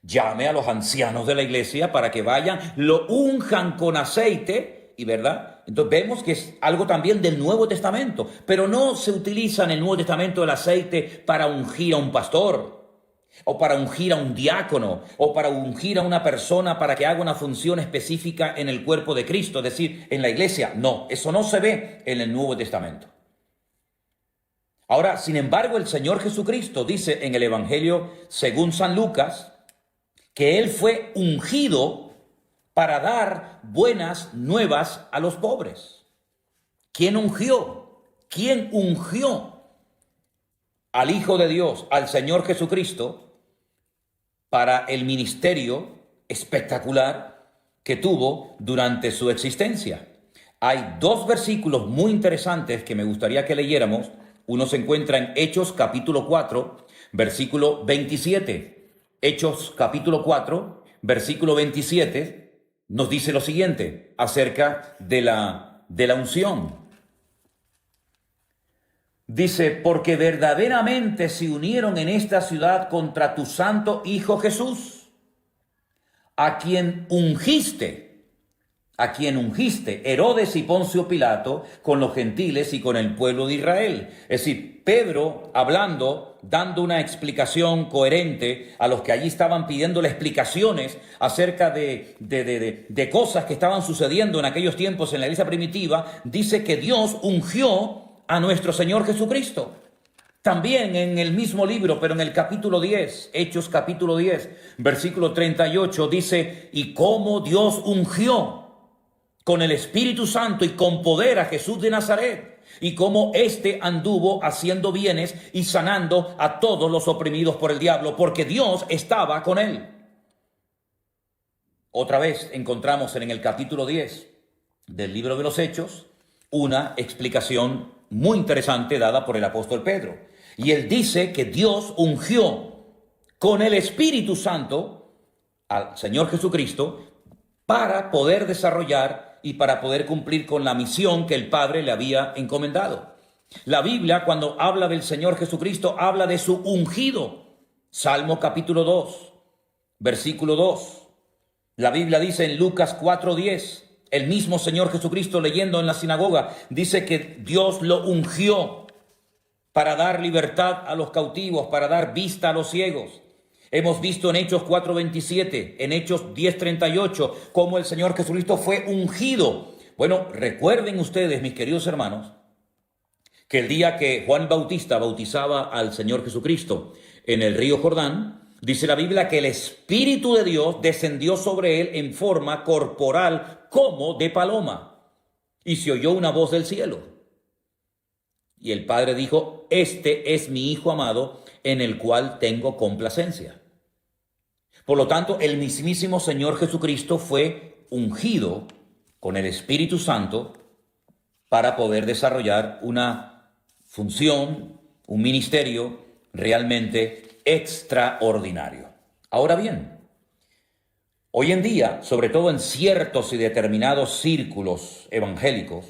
llame a los ancianos de la iglesia para que vayan, lo unjan con aceite, y ¿verdad? Entonces vemos que es algo también del Nuevo Testamento, pero no se utiliza en el Nuevo Testamento el aceite para ungir a un pastor. o para ungir a un diácono, o para ungir a una persona para que haga una función específica en el cuerpo de Cristo, es decir, en la iglesia. No, eso no se ve en el Nuevo Testamento. Ahora, sin embargo, el Señor Jesucristo dice en el Evangelio según San Lucas que Él fue ungido para dar buenas nuevas a los pobres. ¿Quién ungió? ¿Quién ungió al Hijo de Dios, al Señor Jesucristo, para el ministerio espectacular que tuvo durante su existencia? Hay dos versículos muy interesantes que me gustaría que leyéramos. Uno se encuentra en Hechos capítulo 4, versículo 27. Hechos capítulo 4, versículo 27, nos dice lo siguiente acerca de la unción. Dice, porque verdaderamente se unieron en esta ciudad contra tu santo Hijo Jesús, a quien ungiste, Herodes y Poncio Pilato, con los gentiles y con el pueblo de Israel. Es decir, Pedro hablando, dando una explicación coherente a los que allí estaban pidiéndole explicaciones acerca de cosas que estaban sucediendo en aquellos tiempos en la iglesia primitiva, dice que Dios ungió a nuestro Señor Jesucristo. También en el mismo libro, pero en el capítulo 10, Hechos capítulo 10, versículo 38, dice, y cómo Dios ungió con el Espíritu Santo y con poder a Jesús de Nazaret, y cómo éste anduvo haciendo bienes y sanando a todos los oprimidos por el diablo, porque Dios estaba con él. Otra vez encontramos en el capítulo 10 del libro de los Hechos una explicación muy interesante dada por el apóstol Pedro. Y él dice que Dios ungió con el Espíritu Santo al Señor Jesucristo para poder desarrollar y para poder cumplir con la misión que el Padre le había encomendado. La Biblia, cuando habla del Señor Jesucristo, habla de su ungido. Salmo capítulo 2, versículo 2. La Biblia dice en Lucas 4:10, el mismo Señor Jesucristo leyendo en la sinagoga, dice que Dios lo ungió para dar libertad a los cautivos, para dar vista a los ciegos. Hemos visto en Hechos 4:27, en Hechos 10:38, cómo el Señor Jesucristo fue ungido. Bueno, recuerden ustedes, mis queridos hermanos, que el día que Juan Bautista bautizaba al Señor Jesucristo en el río Jordán, dice la Biblia que el Espíritu de Dios descendió sobre él en forma corporal como de paloma, y se oyó una voz del cielo. Y el Padre dijo, este es mi Hijo amado, en el cual tengo complacencia. Por lo tanto, el mismísimo Señor Jesucristo fue ungido con el Espíritu Santo para poder desarrollar una función, un ministerio realmente extraordinario. Ahora bien, hoy en día, sobre todo en ciertos y determinados círculos evangélicos,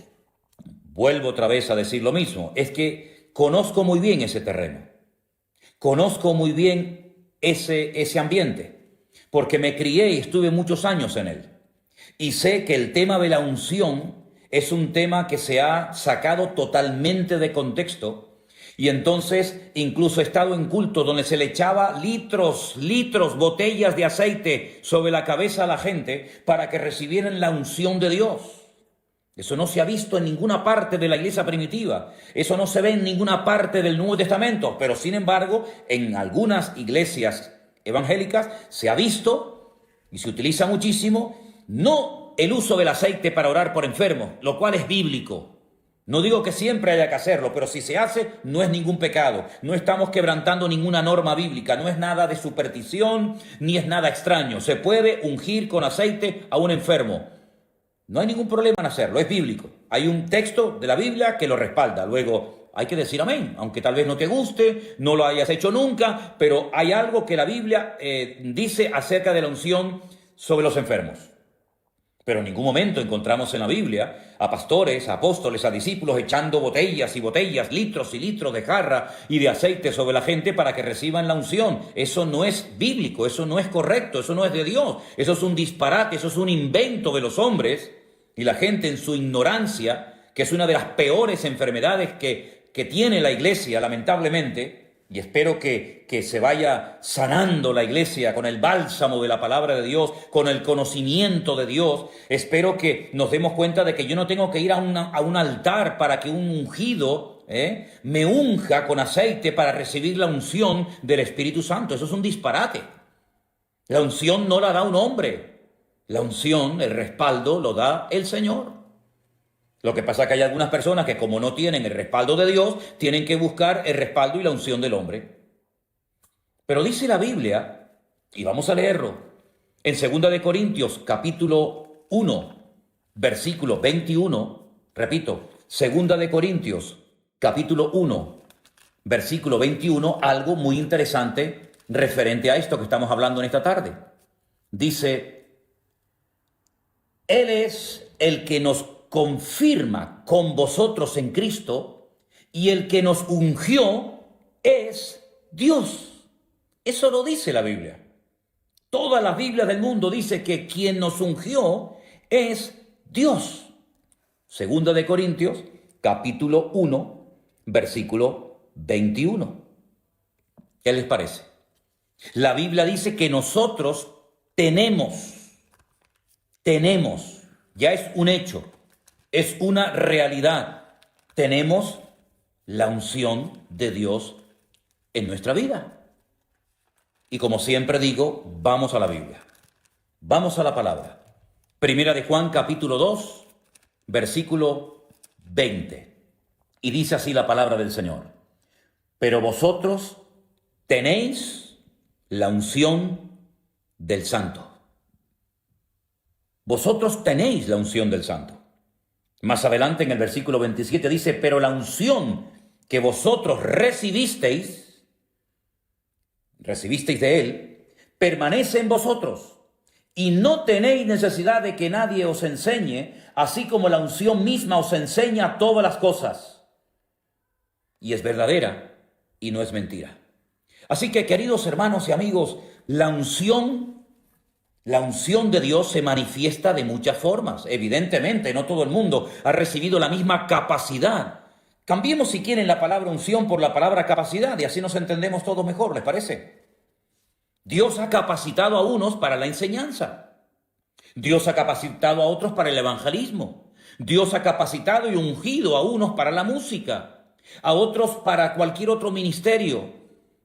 vuelvo otra vez a decir lo mismo, es que conozco muy bien ese terreno, conozco muy bien ese ambiente, porque me crié y estuve muchos años en él. Y sé que el tema de la unción es un tema que se ha sacado totalmente de contexto. Y entonces incluso he estado en culto donde se le echaba litros, botellas de aceite sobre la cabeza a la gente para que recibieran la unción de Dios. Eso no se ha visto en ninguna parte de la iglesia primitiva. Eso no se ve en ninguna parte del Nuevo Testamento. Pero sin embargo, en algunas iglesias evangélicas se ha visto y se utiliza muchísimo, no el uso del aceite para orar por enfermos, lo cual es bíblico. No digo que siempre haya que hacerlo, pero si se hace, no es ningún pecado. No estamos quebrantando ninguna norma bíblica, no es nada de superstición, ni es nada extraño. Se puede ungir con aceite a un enfermo. No hay ningún problema en hacerlo, es bíblico. Hay un texto de la Biblia que lo respalda. Luego hay que decir amén, aunque tal vez no te guste, no lo hayas hecho nunca, pero hay algo que la Biblia dice acerca de la unción sobre los enfermos. Pero en ningún momento encontramos en la Biblia a pastores, a apóstoles, a discípulos echando botellas y botellas, litros y litros de jarra y de aceite sobre la gente para que reciban la unción. Eso no es bíblico, eso no es correcto, eso no es de Dios. Eso es un disparate, eso es un invento de los hombres y la gente en su ignorancia, que es una de las peores enfermedades que tiene la iglesia, lamentablemente, y espero que se vaya sanando la iglesia con el bálsamo de la palabra de Dios, con el conocimiento de Dios. Espero que nos demos cuenta de que yo no tengo que ir a un altar para que un ungido me unja con aceite para recibir la unción del Espíritu Santo. Eso es un disparate. La unción no la da un hombre. La unción, el respaldo, lo da el Señor. Lo que pasa es que hay algunas personas que, como no tienen el respaldo de Dios, tienen que buscar el respaldo y la unción del hombre. Pero dice la Biblia, y vamos a leerlo, en 2 de Corintios, capítulo 1, versículo 21, repito, 2 de Corintios, capítulo 1, versículo 21, algo muy interesante referente a esto que estamos hablando en esta tarde. Dice, Él es el que nos confirma con vosotros en Cristo, y el que nos ungió es Dios. Eso lo dice la Biblia. Toda la Biblia del mundo dice que quien nos ungió es Dios. 2 de Corintios, capítulo 1, versículo 21. ¿Qué les parece? La Biblia dice que nosotros tenemos, ya es un hecho, es una realidad. Tenemos la unción de Dios en nuestra vida. Y como siempre digo, vamos a la Biblia. Vamos a la palabra. Primera de Juan, capítulo 2, versículo 20. Y dice así la palabra del Señor. Pero vosotros tenéis la unción del Santo. Vosotros tenéis la unción del Santo. Más adelante en el versículo 27 dice, pero la unción que vosotros recibisteis de Él, permanece en vosotros, y no tenéis necesidad de que nadie os enseñe, así como la unción misma os enseña todas las cosas. Y es verdadera y no es mentira. Así que, queridos hermanos y amigos, la unción de Dios se manifiesta de muchas formas. Evidentemente, no todo el mundo ha recibido la misma capacidad. Cambiemos, si quieren, la palabra unción por la palabra capacidad y así nos entendemos todos mejor, ¿les parece? Dios ha capacitado a unos para la enseñanza. Dios ha capacitado a otros para el evangelismo. Dios ha capacitado y ungido a unos para la música, a otros para cualquier otro ministerio.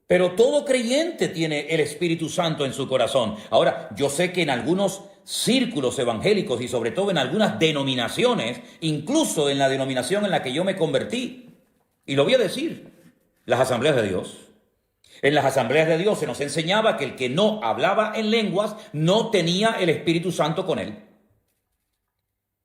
Pero todo creyente tiene el Espíritu Santo en su corazón. Ahora, yo sé que en algunos círculos evangélicos y sobre todo en algunas denominaciones, incluso en la denominación en la que yo me convertí, y lo voy a decir, las Asambleas de Dios. En las Asambleas de Dios se nos enseñaba que el que no hablaba en lenguas no tenía el Espíritu Santo con él.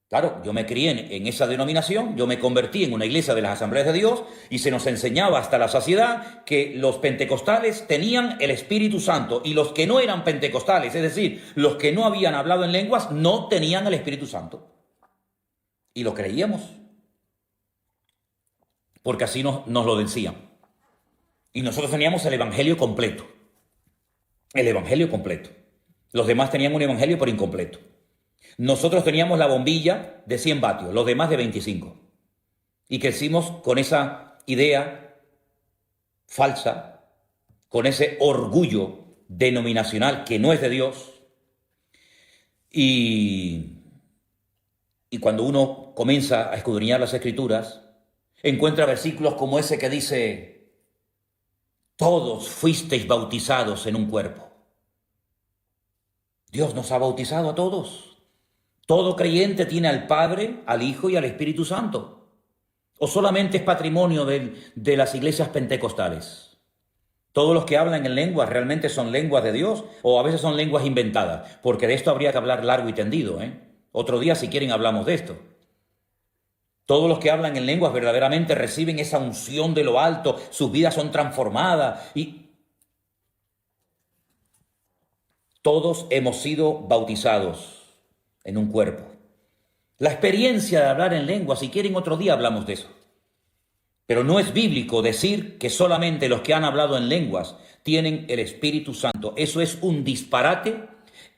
Claro, yo me crié en esa denominación, yo me convertí en una iglesia de las Asambleas de Dios y se nos enseñaba hasta la saciedad que los pentecostales tenían el Espíritu Santo y los que no eran pentecostales, es decir, los que no habían hablado en lenguas, no tenían el Espíritu Santo. Y lo creíamos, porque así nos lo decían. Y nosotros teníamos el Evangelio completo. El Evangelio completo. Los demás tenían un Evangelio por incompleto. Nosotros teníamos la bombilla de 100 vatios, los demás de 25. Y crecimos con esa idea falsa, con ese orgullo denominacional que no es de Dios. Y cuando uno comienza a escudriñar las Escrituras, encuentra versículos como ese que dice, todos fuisteis bautizados en un cuerpo. Dios nos ha bautizado a todos. Todo creyente tiene al Padre, al Hijo y al Espíritu Santo. ¿O solamente es patrimonio de las iglesias pentecostales? Todos los que hablan en lenguas realmente son lenguas de Dios o a veces son lenguas inventadas, porque de esto habría que hablar largo y tendido, Otro día, si quieren, hablamos de esto. Todos los que hablan en lenguas verdaderamente reciben esa unción de lo alto, sus vidas son transformadas y todos hemos sido bautizados en un cuerpo. La experiencia de hablar en lengua, si quieren otro día hablamos de eso. Pero no es bíblico decir que solamente los que han hablado en lenguas tienen el Espíritu Santo. Eso es un disparate,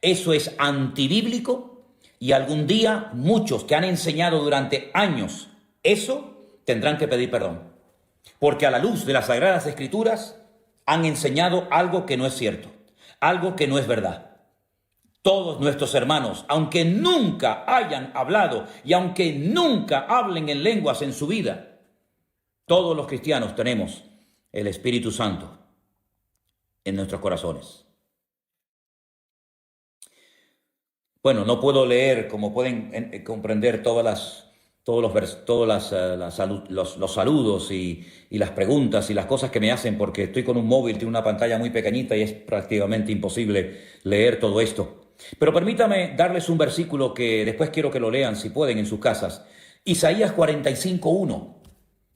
eso es antibíblico y algún día muchos que han enseñado durante años eso tendrán que pedir perdón. Porque a la luz de las Sagradas Escrituras han enseñado algo que no es cierto, algo que no es verdad. Todos nuestros hermanos, aunque nunca hayan hablado y aunque nunca hablen en lenguas en su vida, todos los cristianos tenemos el Espíritu Santo en nuestros corazones. Bueno, no puedo leer, como pueden comprender, todos los saludos y las preguntas y las cosas que me hacen, porque estoy con un móvil, tiene una pantalla muy pequeñita y es prácticamente imposible leer todo esto. Pero permítame darles un versículo que después quiero que lo lean, si pueden, en sus casas. Isaías 45:1.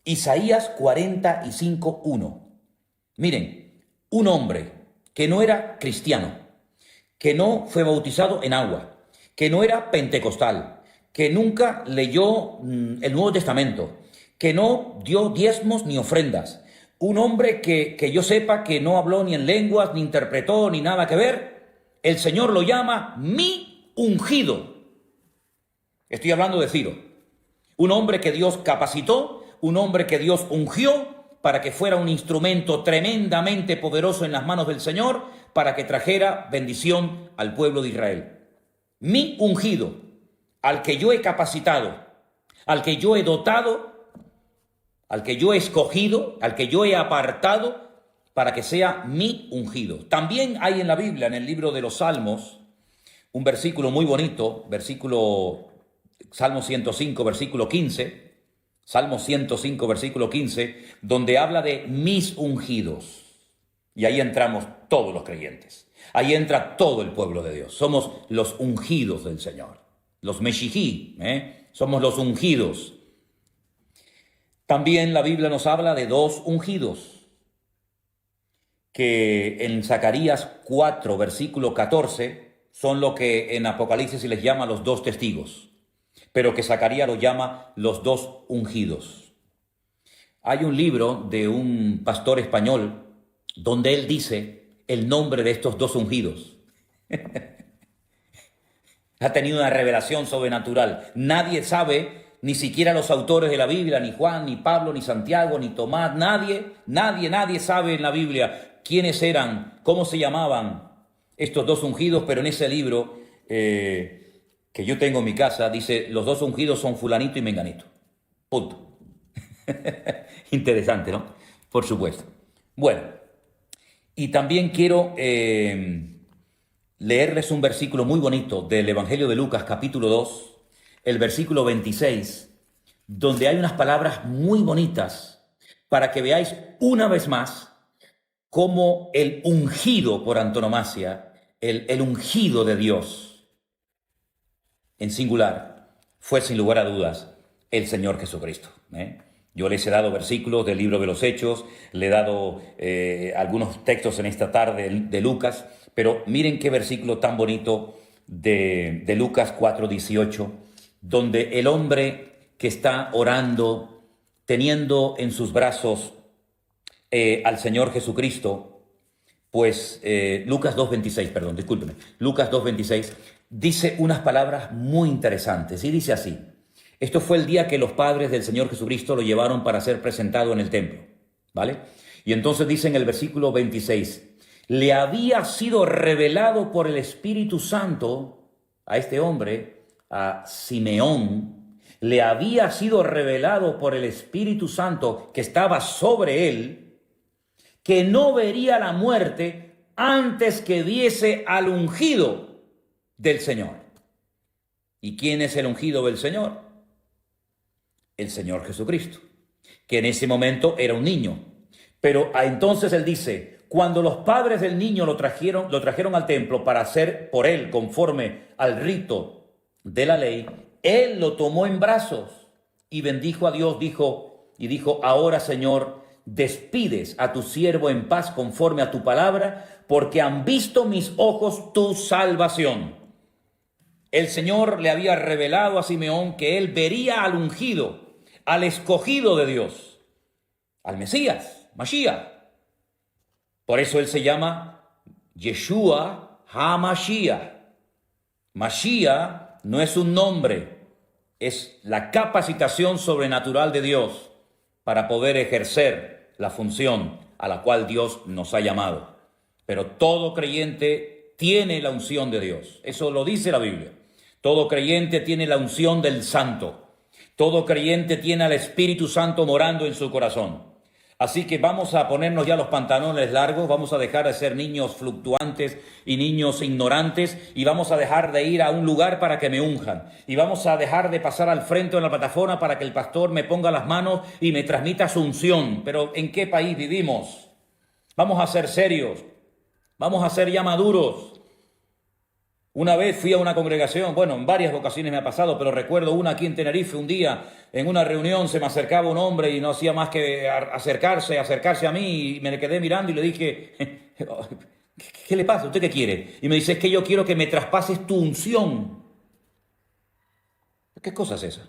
Isaías 45:1. Miren, un hombre que no era cristiano, que no fue bautizado en agua, que no era pentecostal, que nunca leyó el Nuevo Testamento, que no dio diezmos ni ofrendas, un hombre que yo sepa que no habló ni en lenguas, ni interpretó, ni nada que ver, el Señor lo llama mi ungido. Estoy hablando de Ciro, un hombre que Dios capacitó, un hombre que Dios ungió para que fuera un instrumento tremendamente poderoso en las manos del Señor, para que trajera bendición al pueblo de Israel. Mi ungido, al que yo he capacitado, al que yo he dotado, al que yo he escogido, al que yo he apartado, para que sea mi ungido. También hay en la Biblia, en el libro de los Salmos, un versículo muy bonito, Salmo 105, versículo 15, Salmo 105, versículo 15, donde habla de mis ungidos. Y ahí entramos todos los creyentes. Ahí entra todo el pueblo de Dios. Somos los ungidos del Señor. Los Meshijí, somos los ungidos. También la Biblia nos habla de dos ungidos, que en Zacarías 4, versículo 14, son lo que en Apocalipsis se les llama los dos testigos, pero que Zacarías lo llama los dos ungidos. Hay un libro de un pastor español donde él dice el nombre de estos dos ungidos. Ha tenido una revelación sobrenatural. Nadie sabe, ni siquiera los autores de la Biblia, ni Juan, ni Pablo, ni Santiago, ni Tomás, nadie sabe en la Biblia quiénes eran, cómo se llamaban estos dos ungidos, pero en ese libro que yo tengo en mi casa dice, los dos ungidos son fulanito y menganito. Punto. Interesante, ¿no? Por supuesto. Bueno, y también quiero leerles un versículo muy bonito del Evangelio de Lucas, capítulo 2, el versículo 26, donde hay unas palabras muy bonitas para que veáis una vez más cómo el ungido por antonomasia, el ungido de Dios, en singular, fue sin lugar a dudas el Señor Jesucristo. Yo les he dado versículos del libro de los Hechos, le he dado algunos textos en esta tarde de Lucas, pero miren qué versículo tan bonito de Lucas 4:18, donde el hombre que está orando, teniendo en sus brazos al Señor Jesucristo, pues Lucas 2:26, perdón, discúlpeme, Lucas 2:26 dice unas palabras muy interesantes y dice así: esto fue el día que los padres del Señor Jesucristo lo llevaron para ser presentado en el templo, ¿vale? Y entonces dice en el versículo 26, le había sido revelado por el Espíritu Santo a este hombre, a Simeón, le había sido revelado por el Espíritu Santo que estaba sobre él, que no vería la muerte antes que viese al ungido del Señor. ¿Y quién es el ungido del Señor? El Señor Jesucristo, que en ese momento era un niño. Pero entonces él dice, cuando los padres del niño lo trajeron al templo para hacer por él conforme al rito de la ley, él lo tomó en brazos y bendijo a Dios, dijo, ahora, Señor, despides a tu siervo en paz conforme a tu palabra, porque han visto mis ojos tu salvación. El Señor le había revelado a Simeón que él vería al ungido, al escogido de Dios, al Mesías, Mashiach. Por eso él se llama Yeshua HaMashiach. Mashiach no es un nombre, es la capacitación sobrenatural de Dios para poder ejercer la función a la cual Dios nos ha llamado. Pero todo creyente tiene la unción de Dios. Eso lo dice la Biblia. Todo creyente tiene la unción del Santo. Todo creyente tiene al Espíritu Santo morando en su corazón. Así que vamos a ponernos ya los pantalones largos, vamos a dejar de ser niños fluctuantes y niños ignorantes y vamos a dejar de ir a un lugar para que me unjan. Y vamos a dejar de pasar al frente de la plataforma para que el pastor me ponga las manos y me transmita su unción. Pero ¿en qué país vivimos? Vamos a ser serios, vamos a ser ya maduros. Una vez fui a una congregación, bueno, en varias ocasiones me ha pasado, pero recuerdo una aquí en Tenerife, un día en una reunión se me acercaba un hombre y no hacía más que acercarse a mí y me le quedé mirando y le dije, ¿qué le pasa? ¿Usted qué quiere? Y me dice, es que yo quiero que me traspases tu unción. ¿Qué cosa es esa?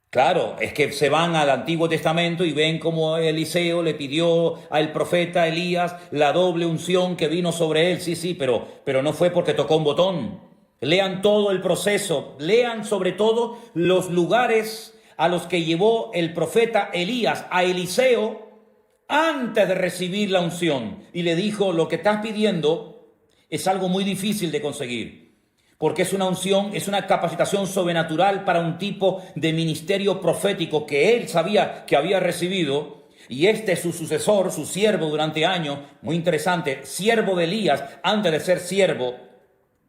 Claro, es que se van al Antiguo Testamento y ven cómo Eliseo le pidió al profeta Elías la doble unción que vino sobre él. Sí, pero no fue porque tocó un botón. Lean todo el proceso, lean sobre todo los lugares a los que llevó el profeta Elías a Eliseo antes de recibir la unción. Y le dijo, lo que estás pidiendo es algo muy difícil de conseguir. Porque es una unción, es una capacitación sobrenatural para un tipo de ministerio profético que él sabía que había recibido. Y este es su sucesor, su siervo durante años, muy interesante, siervo de Elías, antes de ser siervo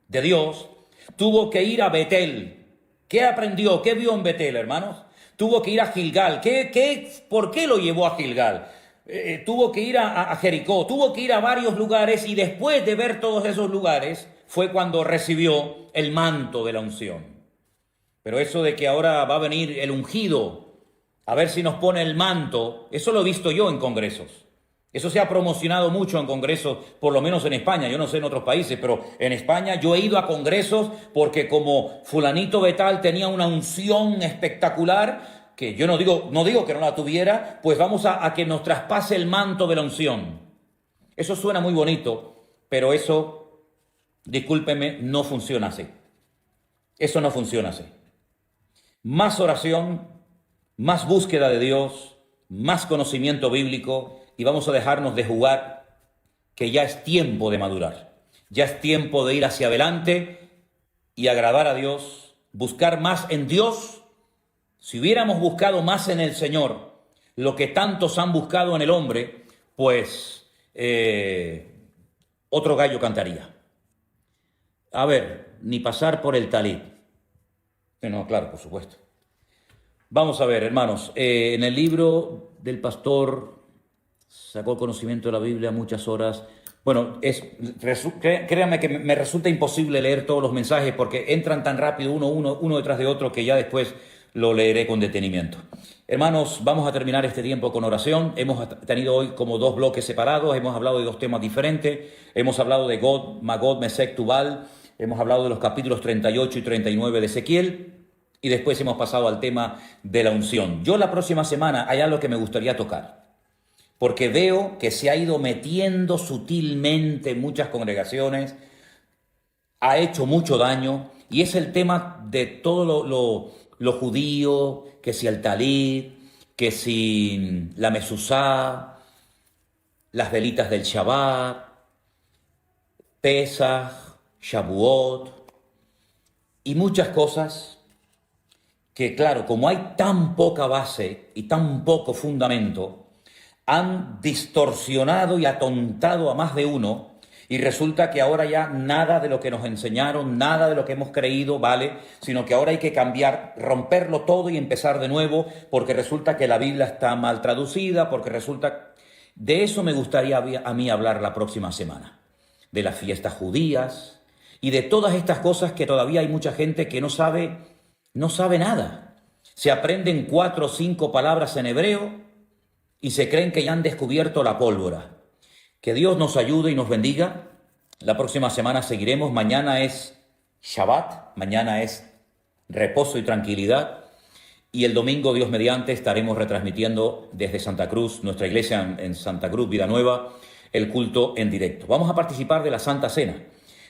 de Dios, tuvo que ir a Betel. ¿Qué aprendió? ¿Qué vio en Betel, hermanos? Tuvo que ir a Gilgal. ¿Por qué lo llevó a Gilgal? Tuvo que ir a Jericó, tuvo que ir a varios lugares y después de ver todos esos lugares fue cuando recibió el manto de la unción. Pero eso de que ahora va a venir el ungido, a ver si nos pone el manto, eso lo he visto yo en congresos. Eso se ha promocionado mucho en congresos, por lo menos en España, yo no sé en otros países, pero en España yo he ido a congresos porque como fulanito de tal tenía una unción espectacular, que yo no digo que no la tuviera, pues vamos a que nos traspase el manto de la unción. Eso suena muy bonito, pero eso, discúlpeme, no funciona así. Eso no funciona así. Más oración, más búsqueda de Dios, más conocimiento bíblico y vamos a dejarnos de jugar, que ya es tiempo de madurar. Ya es tiempo de ir hacia adelante y agradar a Dios, buscar más en Dios. Si hubiéramos buscado más en el Señor lo que tantos han buscado en el hombre, pues otro gallo cantaría. A ver, ni pasar por el talib. No, claro, por supuesto. Vamos a ver, hermanos, en el libro del pastor sacó conocimiento de la Biblia muchas horas. Bueno, créanme que me resulta imposible leer todos los mensajes porque entran tan rápido uno detrás de otro que ya después lo leeré con detenimiento. Hermanos, vamos a terminar este tiempo con oración. Hemos tenido hoy como 2 bloques separados, hemos hablado de 2 temas diferentes. Hemos hablado de Gog, Magog, Mesec, Tubal. Hemos hablado de los capítulos 38 y 39 de Ezequiel. Y después hemos pasado al tema de la unción. Yo la próxima semana hay algo que me gustaría tocar, porque veo que se ha ido metiendo sutilmente en muchas congregaciones, ha hecho mucho daño, y es el tema de todo lo judío, que si el talid, que si la mezuzá, las velitas del Shabbat, Pesaj, Shavuot, y muchas cosas que, claro, como hay tan poca base y tan poco fundamento, han distorsionado y atontado a más de uno y resulta que ahora ya nada de lo que nos enseñaron, nada de lo que hemos creído vale, sino que ahora hay que cambiar, romperlo todo y empezar de nuevo porque resulta que la Biblia está mal traducida, porque resulta... De eso me gustaría a mí hablar la próxima semana, de las fiestas judías y de todas estas cosas que todavía hay mucha gente que no sabe nada. Se aprenden 4 o 5 palabras en hebreo y se creen que ya han descubierto la pólvora. Que Dios nos ayude y nos bendiga. La próxima semana seguiremos. Mañana es Shabbat, mañana es reposo y tranquilidad. Y el domingo, Dios mediante, estaremos retransmitiendo desde Santa Cruz, nuestra iglesia en Santa Cruz, Vida Nueva, el culto en directo. Vamos a participar de la Santa Cena.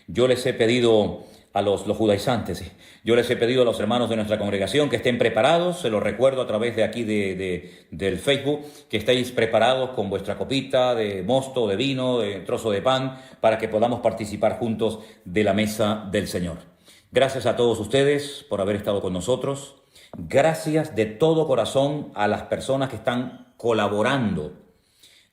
Yo les he pedido los judaizantes. Yo les he pedido a los hermanos de nuestra congregación que estén preparados, se los recuerdo a través de aquí del Facebook, que estéis preparados con vuestra copita de mosto, de vino, de trozo de pan, para que podamos participar juntos de la mesa del Señor. Gracias a todos ustedes por haber estado con nosotros. Gracias de todo corazón a las personas que están colaborando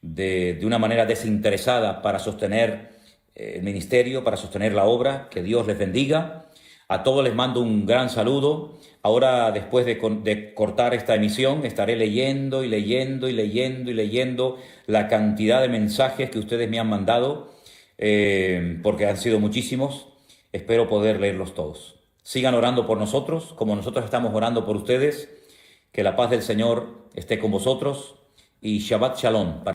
de una manera desinteresada para sostener el ministerio, para sostener la obra. Que Dios les bendiga. A todos les mando un gran saludo. Ahora, después de cortar esta emisión, estaré leyendo y leyendo y leyendo y leyendo la cantidad de mensajes que ustedes me han mandado, porque han sido muchísimos. Espero poder leerlos todos. Sigan orando por nosotros, como nosotros estamos orando por ustedes. Que la paz del Señor esté con vosotros y Shabbat Shalom.